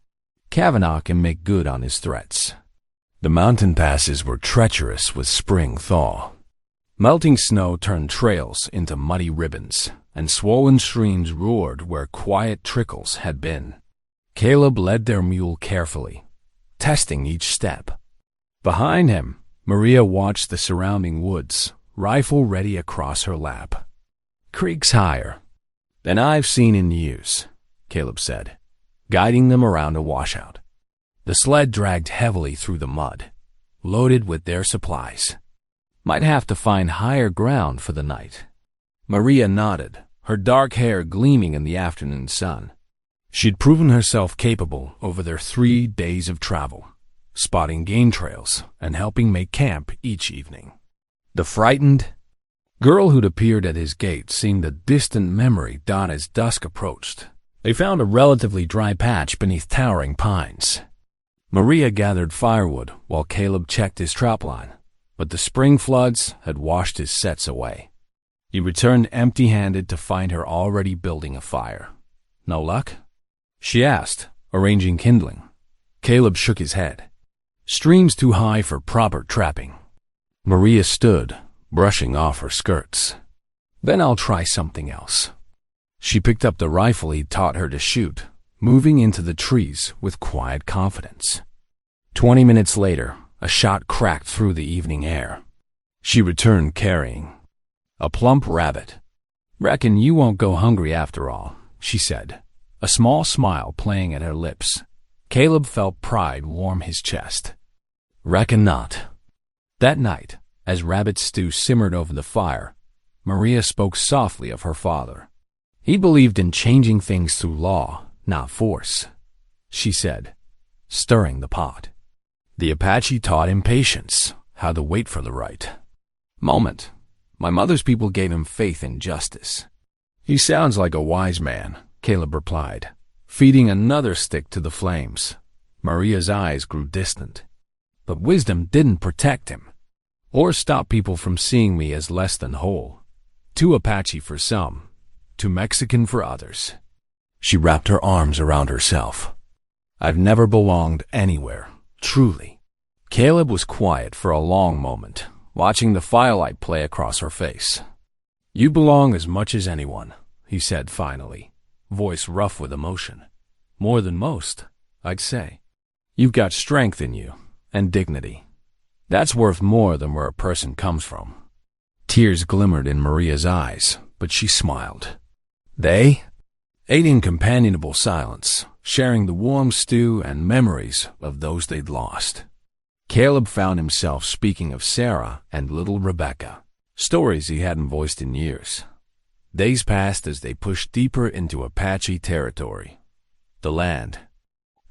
Kavanaugh can make good on his threats. The mountain passes were treacherous with spring thaw. Melting snow turned trails into muddy ribbons, and swollen streams roared where quiet trickles had been. Caleb led their mule carefully, testing each step. Behind him, Maria watched the surrounding woods, rifle ready across her lap. Creeks higher than I've seen in years, Caleb said, guiding them around a washout. The sled dragged heavily through the mud, loaded with their supplies. Might have to find higher ground for the night. Maria nodded, her dark hair gleaming in the afternoon sun. She'd proven herself capable over their 3 days of travel, spotting game trails and helping make camp each evening. The frightened girl who'd appeared at his gate seemed a distant memory dot as dusk approached. They found a relatively dry patch beneath towering pines. Maria gathered firewood while Caleb checked his trapline, but the spring floods had washed his sets away. He returned empty-handed to find her already building a fire. No luck? She asked, arranging kindling. Caleb shook his head. Streams too high for proper trapping. Maria stood, brushing off her skirts. Then I'll try something else. She picked up the rifle he'd taught her to shoot, moving into the trees with quiet confidence. 20 minutes later, a shot cracked through the evening air. She returned carrying a plump rabbit. Reckon you won't go hungry after all, she said, a small smile playing at her lips. Caleb felt pride warm his chest. Reckon not. That night, as rabbit stew simmered over the fire, Maria spoke softly of her father. He believed in changing things through law, not force, she said, stirring the pot. The Apache taught him patience, how to wait for the right moment. My mother's people gave him faith in justice. He sounds like a wise man, Caleb replied, feeding another stick to the flames. Maria's eyes grew distant. But wisdom didn't protect him, or stop people from seeing me as less than whole. Too Apache for some, too Mexican for others. She wrapped her arms around herself. I've never belonged anywhere, truly. Caleb was quiet for a long moment, watching the firelight play across her face. You belong as much as anyone, he said finally, voice rough with emotion. More than most, I'd say. You've got strength in you, and dignity. That's worth more than where a person comes from. Tears glimmered in Maria's eyes, but she smiled. They ate in companionable silence, sharing the warm stew and memories of those they'd lost. Caleb found himself speaking of Sarah and little Rebecca, stories he hadn't voiced in years. Days passed as they pushed deeper into Apache territory. The land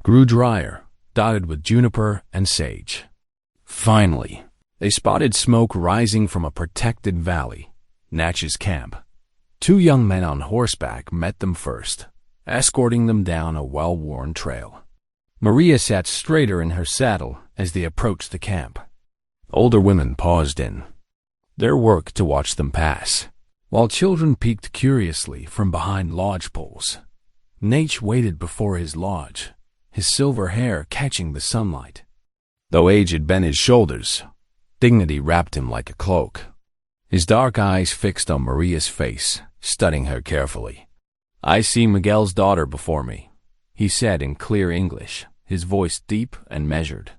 grew drier, dotted with juniper and sage. Finally, they spotted smoke rising from a protected valley, Natch's camp. Two young men on horseback met them first, escorting them down a well-worn trail. Maria sat straighter in her saddle as they approached the camp. Older women paused in their work to watch them pass, while children peeked curiously from behind lodge poles. Nate waited before his lodge, his silver hair catching the sunlight. Though age had bent his shoulders, dignity wrapped him like a cloak. His dark eyes fixed on Maria's face, studying her carefully. "I see Miguel's daughter before me," he said in clear English, his voice deep and measured.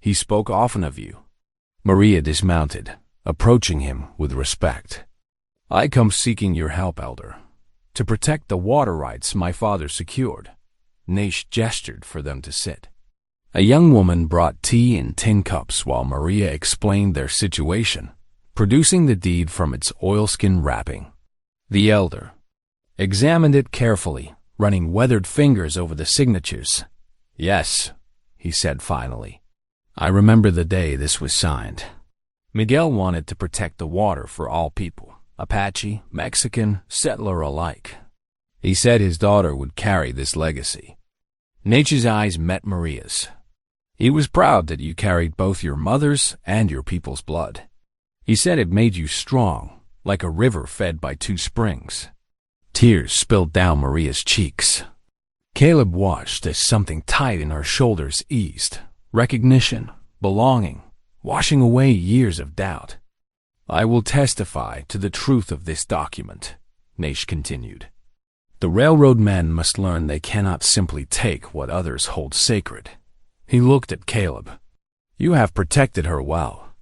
"He spoke often of you." Maria dismounted, approaching him with respect. "I come seeking your help, Elder, to protect the water rights my father secured." Nate gestured for them to sit. A young woman brought tea in tin cups while Maria explained their situation, producing the deed from its oilskin wrapping. The elder examined it carefully, running weathered fingers over the signatures. "Yes," he said finally. "I remember the day this was signed. Miguel wanted to protect the water for all people, Apache, Mexican, settler alike. He said his daughter would carry this legacy." Nate's eyes met Maria's. "He was proud that you carried both your mother's and your people's blood. He said it made you strong, like a river fed by two springs." Tears spilled down Maria's cheeks. Caleb watched as something tight in her shoulders eased. Recognition, belonging, washing away years of doubt. "I will testify to the truth of this document," Nate continued. "The railroad men must learn they cannot simply take what others hold sacred." He looked at Caleb. "You have protected her well."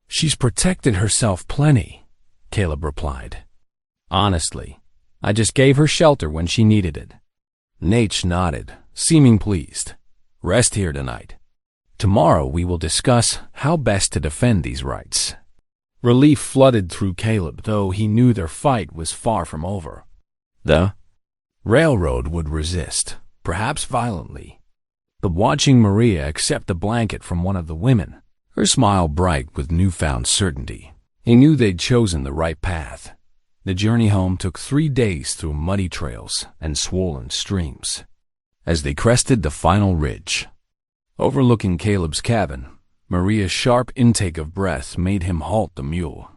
"She's protected herself plenty," Caleb replied. "Honestly, I just gave her shelter when she needed it." Nate nodded, seeming pleased. "Rest here tonight. Tomorrow we will discuss how best to defend these rights." Relief flooded through Caleb, though he knew their fight was far from over. The railroad would resist, perhaps violently. But watching Maria accept a blanket from one of the women, her smile bright with newfound certainty, he knew they'd chosen the right path. The journey home took 3 days through muddy trails and swollen streams. As they crested the final ridge, overlooking Caleb's cabin, Maria's sharp intake of breath made him halt the mule.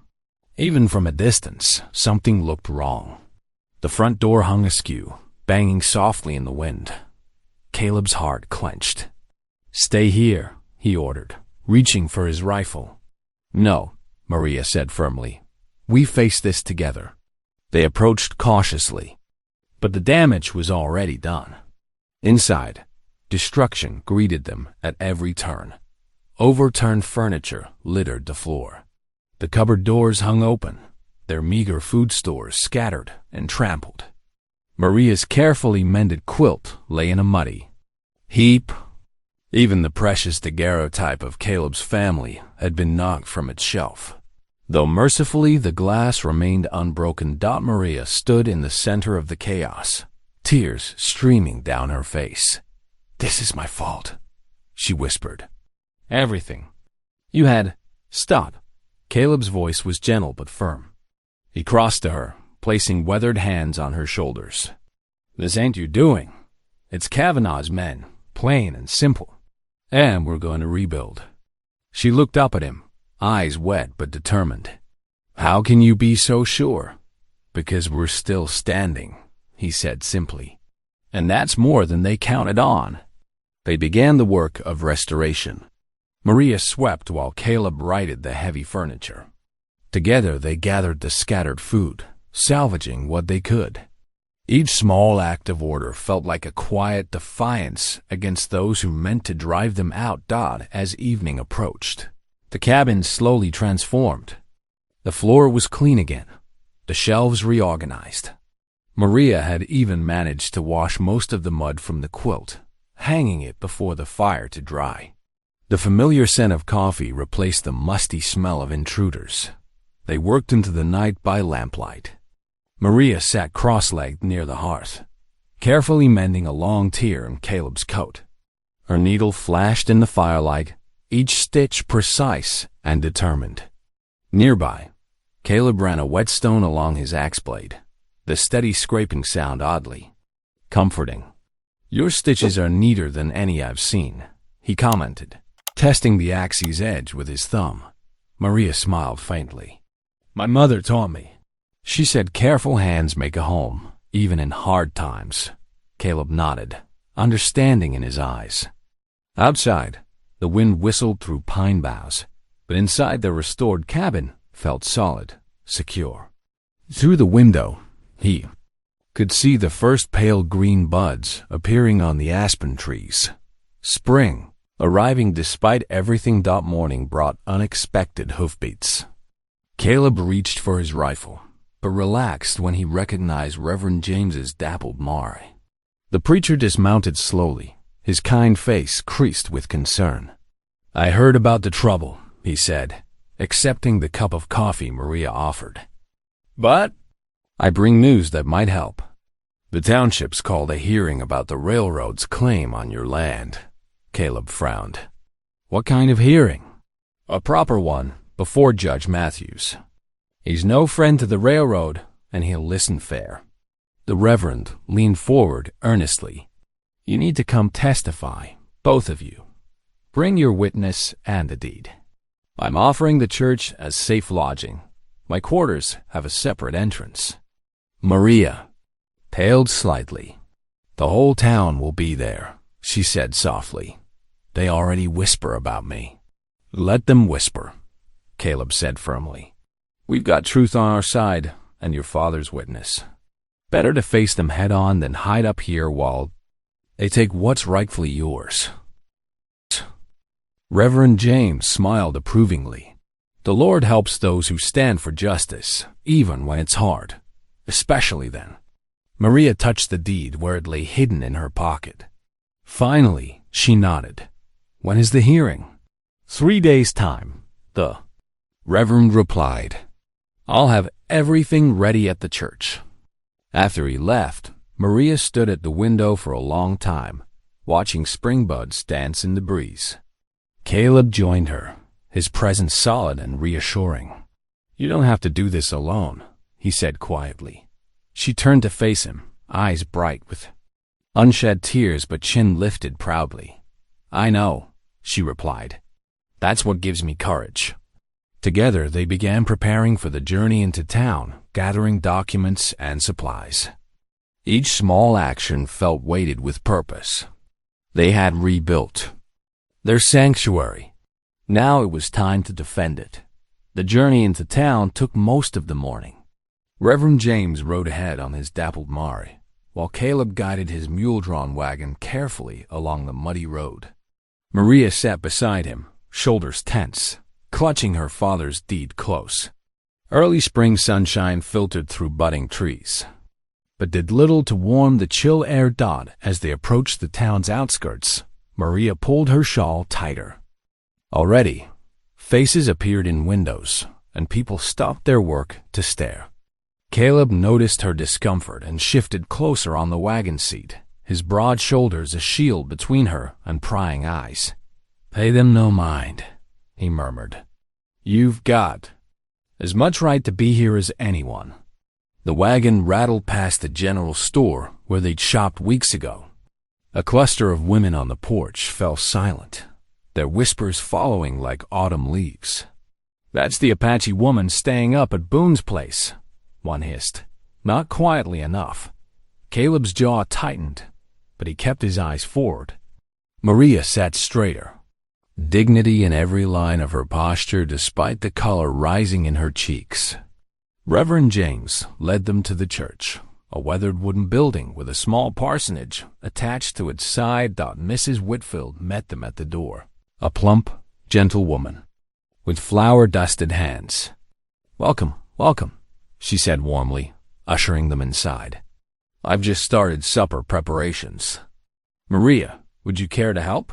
Even from a distance, something looked wrong. The front door hung askew, banging softly in the wind. Caleb's heart clenched. "Stay here," he ordered, reaching for his rifle. "No," Maria said firmly. "We face this together." They approached cautiously, but the damage was already done. Inside, destruction greeted them at every turn. Overturned furniture littered the floor. The cupboard doors hung open, their meager food stores scattered and trampled. Maria's carefully mended quilt lay in a muddy heap. Even the precious daguerreotype of Caleb's family had been knocked from its shelf. Though mercifully the glass remained unbroken, Maria stood in the center of the chaos, tears streaming down her face. "This is my fault," she whispered. "Everything. You had—" "Stop." Caleb's voice was gentle but firm. He crossed to her, placing weathered hands on her shoulders. "This ain't your doing. It's Kavanaugh's men, plain and simple. And we're going to rebuild." She looked up at him, eyes wet but determined. "How can you be so sure?" "Because we're still standing," he said simply. "And that's more than they counted on." They began the work of restoration. Maria swept while Caleb righted the heavy furniture. Together they gathered the scattered food, salvaging what they could. Each small act of order felt like a quiet defiance against those who meant to drive them out. As evening approached, the cabin slowly transformed. The floor was clean again, the shelves reorganized. Maria had even managed to wash most of the mud from the quilt, hanging it before the fire to dry. The familiar scent of coffee replaced the musty smell of intruders. They worked into the night by lamplight. Maria sat cross-legged near the hearth, carefully mending a long tear in Caleb's coat. Her needle flashed in the firelight, each stitch precise and determined. Nearby, Caleb ran a whetstone along his axe blade, the steady scraping sound oddly comforting. "Your stitches are neater than any I've seen," he commented, testing the axe's edge with his thumb. Maria smiled faintly. "My mother taught me." She said careful hands make a home, even in hard times. Caleb nodded, understanding in his eyes. Outside, the wind whistled through pine boughs, but inside the restored cabin felt solid, secure. Through the window, he could see the first pale green buds appearing on the aspen trees. Spring, arriving despite everything. Morning brought unexpected hoofbeats. Caleb reached for his rifle, but relaxed when he recognized Reverend James's dappled mare. The preacher dismounted slowly, his kind face creased with concern. "I heard about the trouble," he said, accepting the cup of coffee Maria offered. "But I bring news that might help. The township's called a hearing about the railroad's claim on your land." Caleb frowned. "What kind of hearing?" "A proper one, before Judge Matthews. He's no friend to the railroad, and he'll listen fair." The Reverend leaned forward earnestly. "You need to come testify, both of you. Bring your witness and a deed. I'm offering the church as safe lodging. My quarters have a separate entrance." Maria paled slightly. "The whole town will be there," she said softly. "They already whisper about me." "Let them whisper," Caleb said firmly. "We've got truth on our side and your father's witness. Better to face them head on than hide up here while they take what's rightfully yours." Reverend James smiled approvingly. "The Lord helps those who stand for justice, even when it's hard, especially then." Maria touched the deed where it lay hidden in her pocket. Finally, she nodded. "When is the hearing?" 3 days' time, the Reverend replied. "I'll have everything ready at the church." After he left, Maria stood at the window for a long time, watching spring buds dance in the breeze. Caleb joined her, his presence solid and reassuring. "You don't have to do this alone," he said quietly. She turned to face him, eyes bright with unshed tears but chin lifted proudly. "I know," she replied. "That's what gives me courage." Together they began preparing for the journey into town, gathering documents and supplies. Each small action felt weighted with purpose. They had rebuilt their sanctuary. Now it was time to defend it. The journey into town took most of the morning. Reverend James rode ahead on his dappled mare, while Caleb guided his mule-drawn wagon carefully along the muddy road. Maria sat beside him, shoulders tense, clutching her father's deed close. Early spring sunshine filtered through budding trees, but did little to warm the chill air. As they approached the town's outskirts, Maria pulled her shawl tighter. Already, faces appeared in windows, and people stopped their work to stare. Caleb noticed her discomfort and shifted closer on the wagon seat, his broad shoulders a shield between her and prying eyes. "Pay them no mind," he murmured. "You've got as much right to be here as anyone." The wagon rattled past the general store where they'd shopped weeks ago. A cluster of women on the porch fell silent, their whispers following like autumn leaves. "That's the Apache woman staying up at Boone's place," one hissed, not quietly enough. Caleb's jaw tightened, but he kept his eyes forward. Maria sat straighter, dignity in every line of her posture despite the color rising in her cheeks. Reverend James led them to the church, a weathered wooden building with a small parsonage attached to its side. Mrs. Whitfield met them at the door, a plump, gentle woman with flour-dusted hands. "Welcome, welcome," she said warmly, ushering them inside. "I've just started supper preparations. Maria, would you care to help?"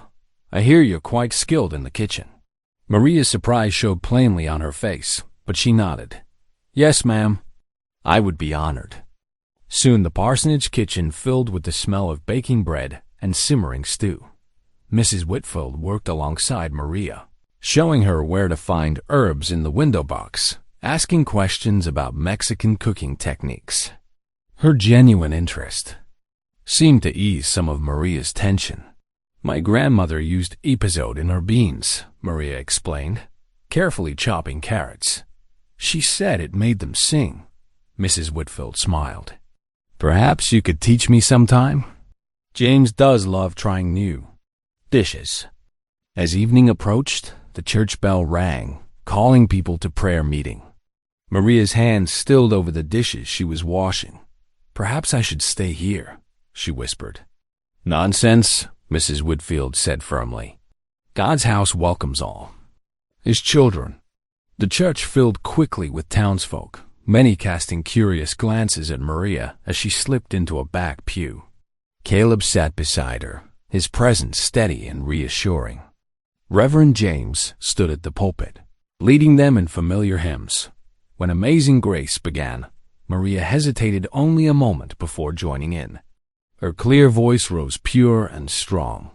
I hear you're quite skilled in the kitchen." Maria's surprise showed plainly on her face, but she nodded. "Yes, ma'am. I would be honored." Soon the parsonage kitchen filled with the smell of baking bread and simmering stew. Mrs. Whitfield worked alongside Maria, showing her where to find herbs in the window box, asking questions about Mexican cooking techniques. Her genuine interest seemed to ease some of Maria's tension. "My grandmother used episode in her beans," Maria explained, carefully chopping carrots. "She said it made them sing." Mrs. Whitfield smiled. "Perhaps you could teach me sometime? James does love trying new dishes." As evening approached, the church bell rang, calling people to prayer meeting. Maria's hands stilled over the dishes she was washing. "Perhaps I should stay here," she whispered. "Nonsense," Mrs. Whitfield said firmly. "God's house welcomes all His children." The church filled quickly with townsfolk, many casting curious glances at Maria as she slipped into a back pew. Caleb sat beside her, his presence steady and reassuring. Reverend James stood at the pulpit, leading them in familiar hymns. When Amazing Grace began, Maria hesitated only a moment before joining in. Her clear voice rose pure and strong,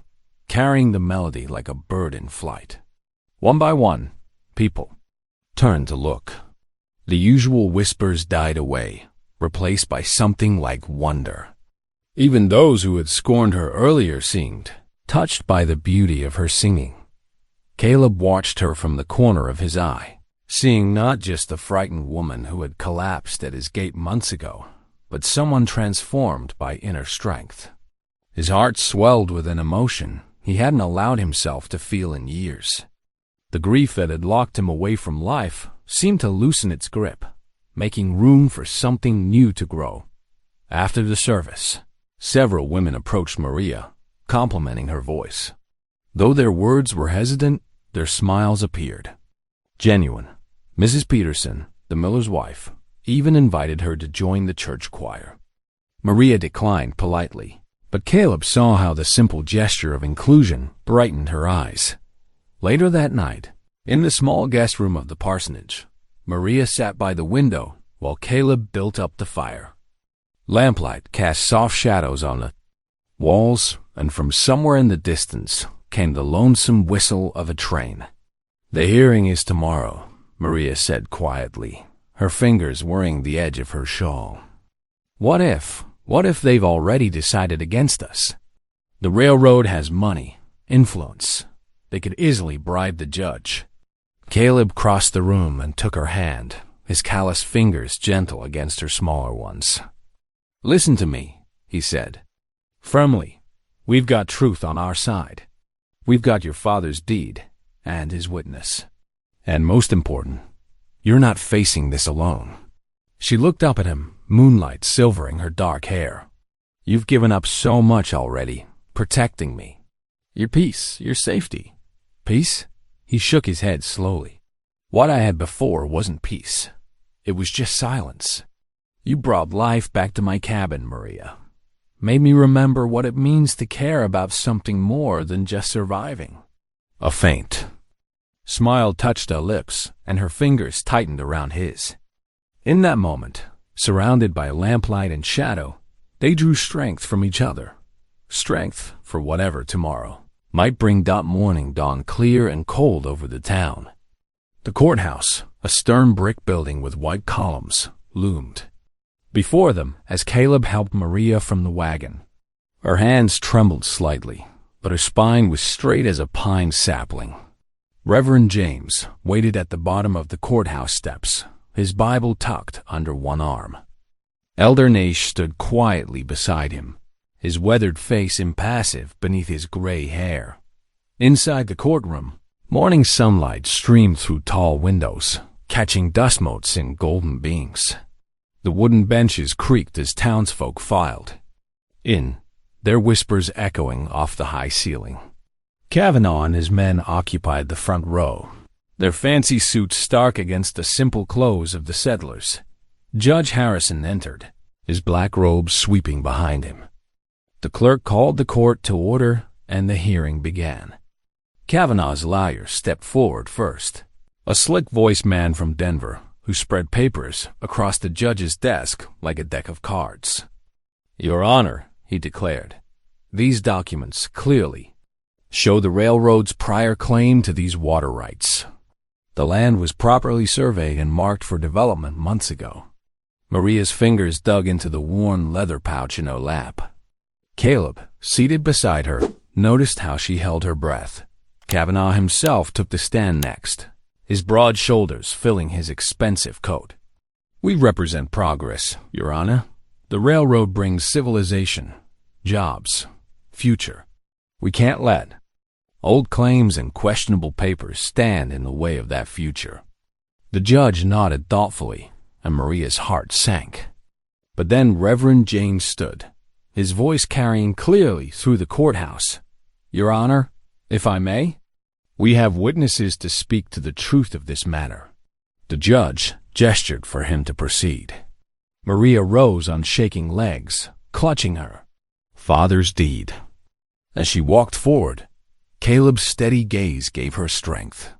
carrying the melody like a bird in flight. One by one, people turned to look. The usual whispers died away, replaced by something like wonder. Even those who had scorned her earlier seemed touched by the beauty of her singing. Caleb watched her from the corner of his eye, seeing not just the frightened woman who had collapsed at his gate months ago, but someone transformed by inner strength. His heart swelled with an emotion he hadn't allowed himself to feel in years. The grief that had locked him away from life seemed to loosen its grip, making room for something new to grow. After the service, several women approached Maria, complimenting her voice. Though their words were hesitant, their smiles appeared genuine. Mrs. Peterson, the miller's wife, even invited her to join the church choir. Maria declined politely, but Caleb saw how the simple gesture of inclusion brightened her eyes. Later that night, in the small guest room of the parsonage, Maria sat by the window while Caleb built up the fire. Lamplight cast soft shadows on the walls, and from somewhere in the distance came the lonesome whistle of a train. "The hearing is tomorrow," Maria said quietly, her fingers worrying the edge of her shawl. What if they've already decided against us? The railroad has money, influence. They could easily bribe the judge. Caleb crossed the room and took her hand, his calloused fingers gentle against her smaller ones. "Listen to me," he said, firmly. "We've got truth on our side. We've got your father's deed and his witness. And most important, you're not facing this alone." She looked up at him, moonlight silvering her dark hair. "You've given up so much already, protecting me. Your peace, your safety." "Peace?" He shook his head slowly. "What I had before wasn't peace. It was just silence. You brought life back to my cabin, Maria. Made me remember what it means to care about something more than just surviving." A faint smile touched her lips, and her fingers tightened around his. In that moment, surrounded by lamplight and shadow, they drew strength from each other. Strength for whatever tomorrow might bring. Morning dawned clear and cold over the town. The courthouse, a stern brick building with white columns, loomed before them as Caleb helped Maria from the wagon. Her hands trembled slightly, but her spine was straight as a pine sapling. Reverend James waited at the bottom of the courthouse steps, his Bible tucked under one arm. Elder Nash stood quietly beside him, his weathered face impassive beneath his gray hair. Inside the courtroom, morning sunlight streamed through tall windows, catching dust motes in golden beams. The wooden benches creaked as townsfolk filed in, their whispers echoing off the high ceiling. Kavanaugh and his men occupied the front row, their fancy suits stark against the simple clothes of the settlers. Judge Harrison entered, his black robes sweeping behind him. The clerk called the court to order, and the hearing began. Kavanaugh's lawyer stepped forward first, a slick-voiced man from Denver who spread papers across the judge's desk like a deck of cards. "Your Honor," he declared, "these documents clearly show the railroad's prior claim to these water rights. The land was properly surveyed and marked for development months ago." Maria's fingers dug into the worn leather pouch in her lap. Caleb, seated beside her, noticed how she held her breath. Kavanaugh himself took the stand next, his broad shoulders filling his expensive coat. "We represent progress, Your Honor. The railroad brings civilization, jobs, future. We can't let old claims and questionable papers stand in the way of that future." The judge nodded thoughtfully, and Maria's heart sank. But then Reverend James stood, his voice carrying clearly through the courthouse. "Your Honor, if I may, we have witnesses to speak to the truth of this matter." The judge gestured for him to proceed. Maria rose on shaking legs, clutching her father's deed. As she walked forward, Caleb's steady gaze gave her strength.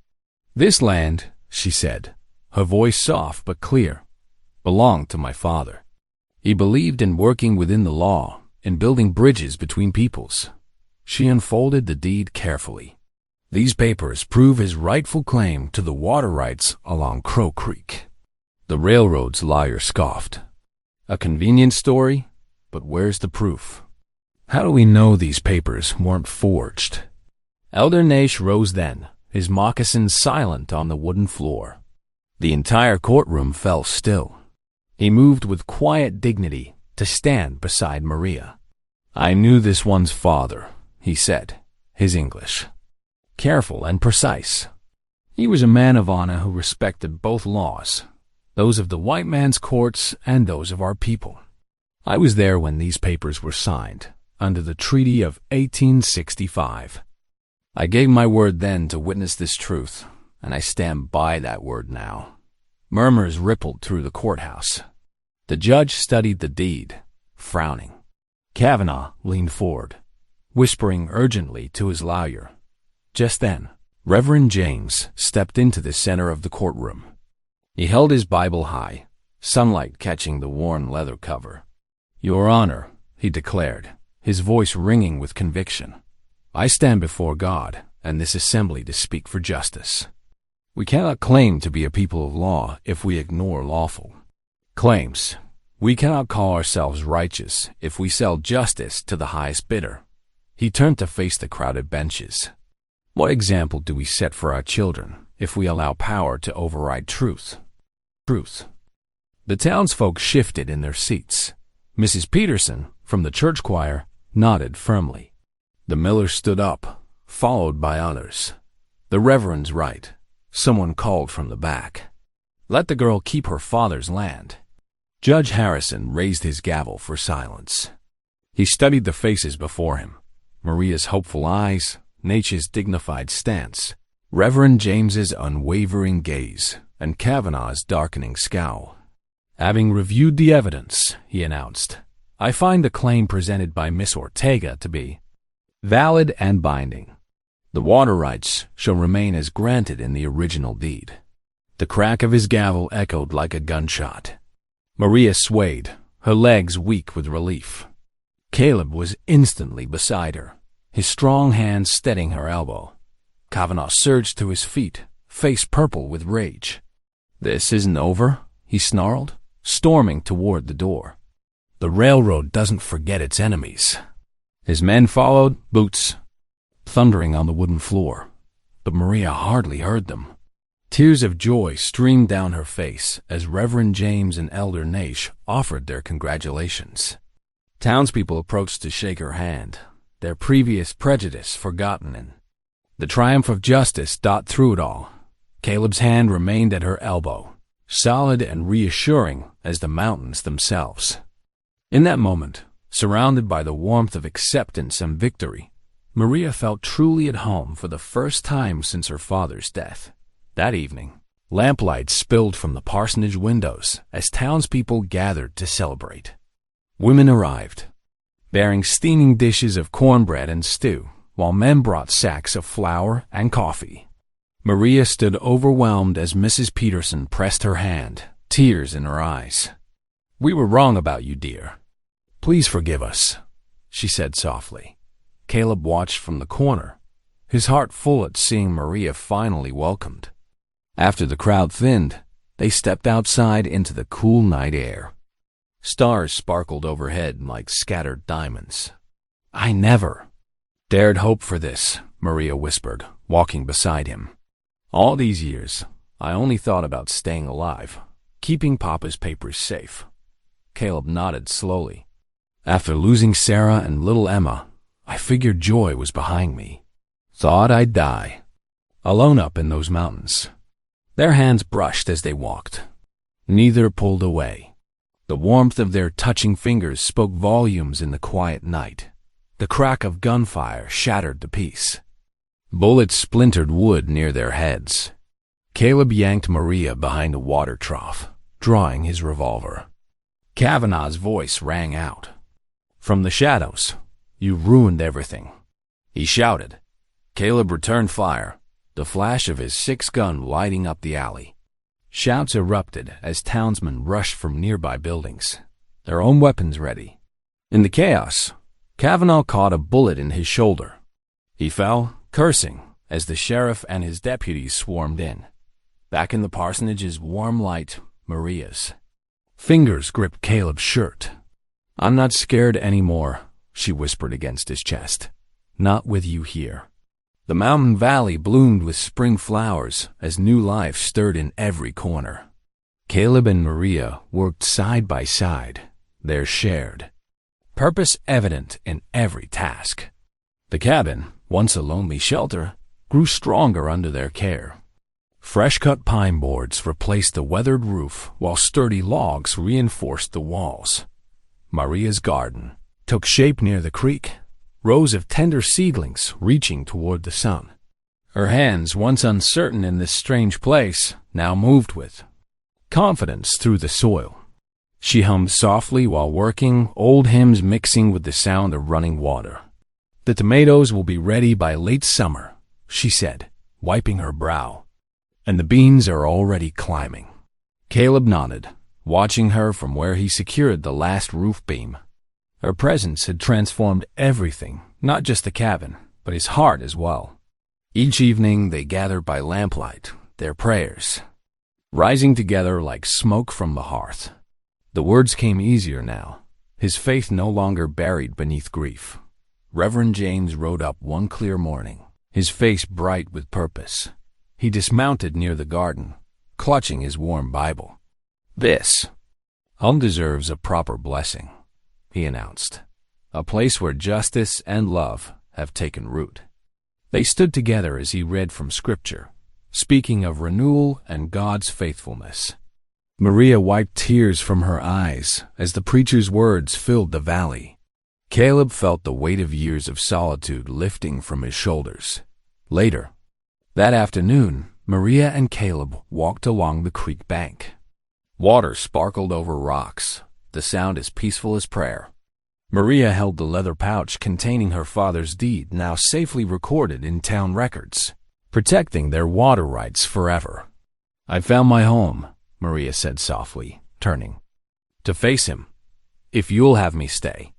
"This land," she said, her voice soft but clear, "belonged to my father. He believed in working within the law, in building bridges between peoples." She unfolded the deed carefully. "These papers prove his rightful claim to the water rights along Crow Creek." The railroad's lawyer scoffed. "A convenient story, but where's the proof? How do we know these papers weren't forged?" Elder Nash rose then, his moccasins silent on the wooden floor. The entire courtroom fell still. He moved with quiet dignity to stand beside Maria. "I knew this one's father," he said, his English careful and precise. "He was a man of honor who respected both laws, those of the white man's courts and those of our people. I was there when these papers were signed, under the Treaty of 1865. I gave my word then to witness this truth, and I stand by that word now." Murmurs rippled through the courthouse. The judge studied the deed, frowning. Kavanaugh leaned forward, whispering urgently to his lawyer. Just then, Reverend James stepped into the center of the courtroom. He held his Bible high, sunlight catching the worn leather cover. "Your Honor," he declared, his voice ringing with conviction, "I stand before God and this assembly to speak for justice. We cannot claim to be a people of law if we ignore lawful claims. We cannot call ourselves righteous if we sell justice to the highest bidder." He turned to face the crowded benches. "What example do we set for our children if we allow power to override truth?" The townsfolk shifted in their seats. Mrs. Peterson, from the church choir, nodded firmly. The miller stood up, followed by others. "The Reverend's right," someone called from the back. "Let the girl keep her father's land." Judge Harrison raised his gavel for silence. He studied the faces before him, Maria's hopeful eyes, Nature's dignified stance, Reverend James's unwavering gaze, and Kavanaugh's darkening scowl. "Having reviewed the evidence," he announced, "I find the claim presented by Miss Ortega to be valid and binding. The water rights shall remain as granted in the original deed." The crack of his gavel echoed like a gunshot. Maria swayed, her legs weak with relief. Caleb was instantly beside her, his strong hand steadying her elbow. Kavanaugh surged to his feet, face purple with rage. "This isn't over," he snarled, storming toward the door. "The railroad doesn't forget its enemies." His men followed, boots thundering on the wooden floor, but Maria hardly heard them. Tears of joy streamed down her face as Reverend James and Elder Nash offered their congratulations. Townspeople approached to shake her hand, their previous prejudice forgotten, and the triumph of justice dot through it all. Caleb's hand remained at her elbow, solid and reassuring as the mountains themselves. In that moment, surrounded by the warmth of acceptance and victory, Maria felt truly at home for the first time since her father's death. That evening, lamplight spilled from the parsonage windows as townspeople gathered to celebrate. Women arrived, bearing steaming dishes of cornbread and stew, while men brought sacks of flour and coffee. Maria stood overwhelmed as Mrs. Peterson pressed her hand, tears in her eyes. "We were wrong about you, dear. Please forgive us," she said softly. Caleb watched from the corner, his heart full at seeing Maria finally welcomed. After the crowd thinned, they stepped outside into the cool night air. Stars sparkled overhead like scattered diamonds. "I never dared hope for this," Maria whispered, walking beside him. "All these years, I only thought about staying alive, keeping Papa's papers safe." Caleb nodded slowly. "After losing Sarah and little Emma, I figured joy was behind me. Thought I'd die, alone up in those mountains." Their hands brushed as they walked. Neither pulled away. The warmth of their touching fingers spoke volumes in the quiet night. The crack of gunfire shattered the peace. Bullets splintered wood near their heads. Caleb yanked Maria behind a water trough, drawing his revolver. Kavanaugh's voice rang out. From the shadows, "You ruined everything," he shouted. Caleb returned fire, the flash of his 6-gun lighting up the alley. Shouts erupted as townsmen rushed from nearby buildings, their own weapons ready. In the chaos, Kavanaugh caught a bullet in his shoulder. He fell, cursing, as the sheriff and his deputies swarmed in. Back in the parsonage's warm light, Maria's fingers gripped Caleb's shirt. "I'm not scared anymore," she whispered against his chest. "Not with you here." The mountain valley bloomed with spring flowers as new life stirred in every corner. Caleb and Maria worked side by side, their shared purpose evident in every task. The cabin, once a lonely shelter, grew stronger under their care. Fresh-cut pine boards replaced the weathered roof while sturdy logs reinforced the walls. Maria's garden took shape near the creek, rows of tender seedlings reaching toward the sun. Her hands, once uncertain in this strange place, now moved with confidence through the soil. She hummed softly while working, old hymns mixing with the sound of running water. "The tomatoes will be ready by late summer," she said, wiping her brow. "And the beans are already climbing." Caleb nodded, watching her from where he secured the last roof beam. Her presence had transformed everything, not just the cabin, but his heart as well. Each evening they gathered by lamplight, their prayers rising together like smoke from the hearth. The words came easier now, his faith no longer buried beneath grief. Reverend James rode up one clear morning, his face bright with purpose. He dismounted near the garden, clutching his warm Bible. "This home deserves a proper blessing," he announced, "a place where justice and love have taken root." They stood together as he read from Scripture, speaking of renewal and God's faithfulness. Maria wiped tears from her eyes as the preacher's words filled the valley. Caleb felt the weight of years of solitude lifting from his shoulders. Later, that afternoon, Maria and Caleb walked along the creek bank. Water sparkled over rocks, the sound as peaceful as prayer. Maria held the leather pouch containing her father's deed, now safely recorded in town records, protecting their water rights forever. "I found my home," Maria said softly, turning to face him. "If you'll have me stay."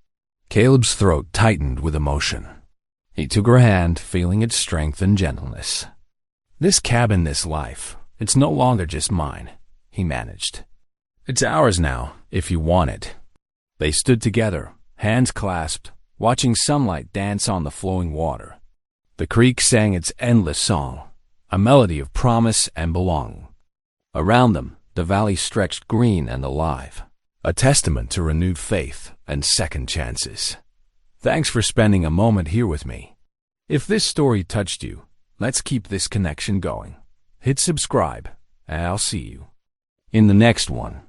Caleb's throat tightened with emotion. He took her hand, feeling its strength and gentleness. "This cabin, this life, it's no longer just mine," he managed. "It's ours now, if you want it." They stood together, hands clasped, watching sunlight dance on the flowing water. The creek sang its endless song, a melody of promise and belonging. Around them, the valley stretched green and alive, a testament to renewed faith and second chances. Thanks for spending a moment here with me. If this story touched you, let's keep this connection going. Hit subscribe, and I'll see you in the next one.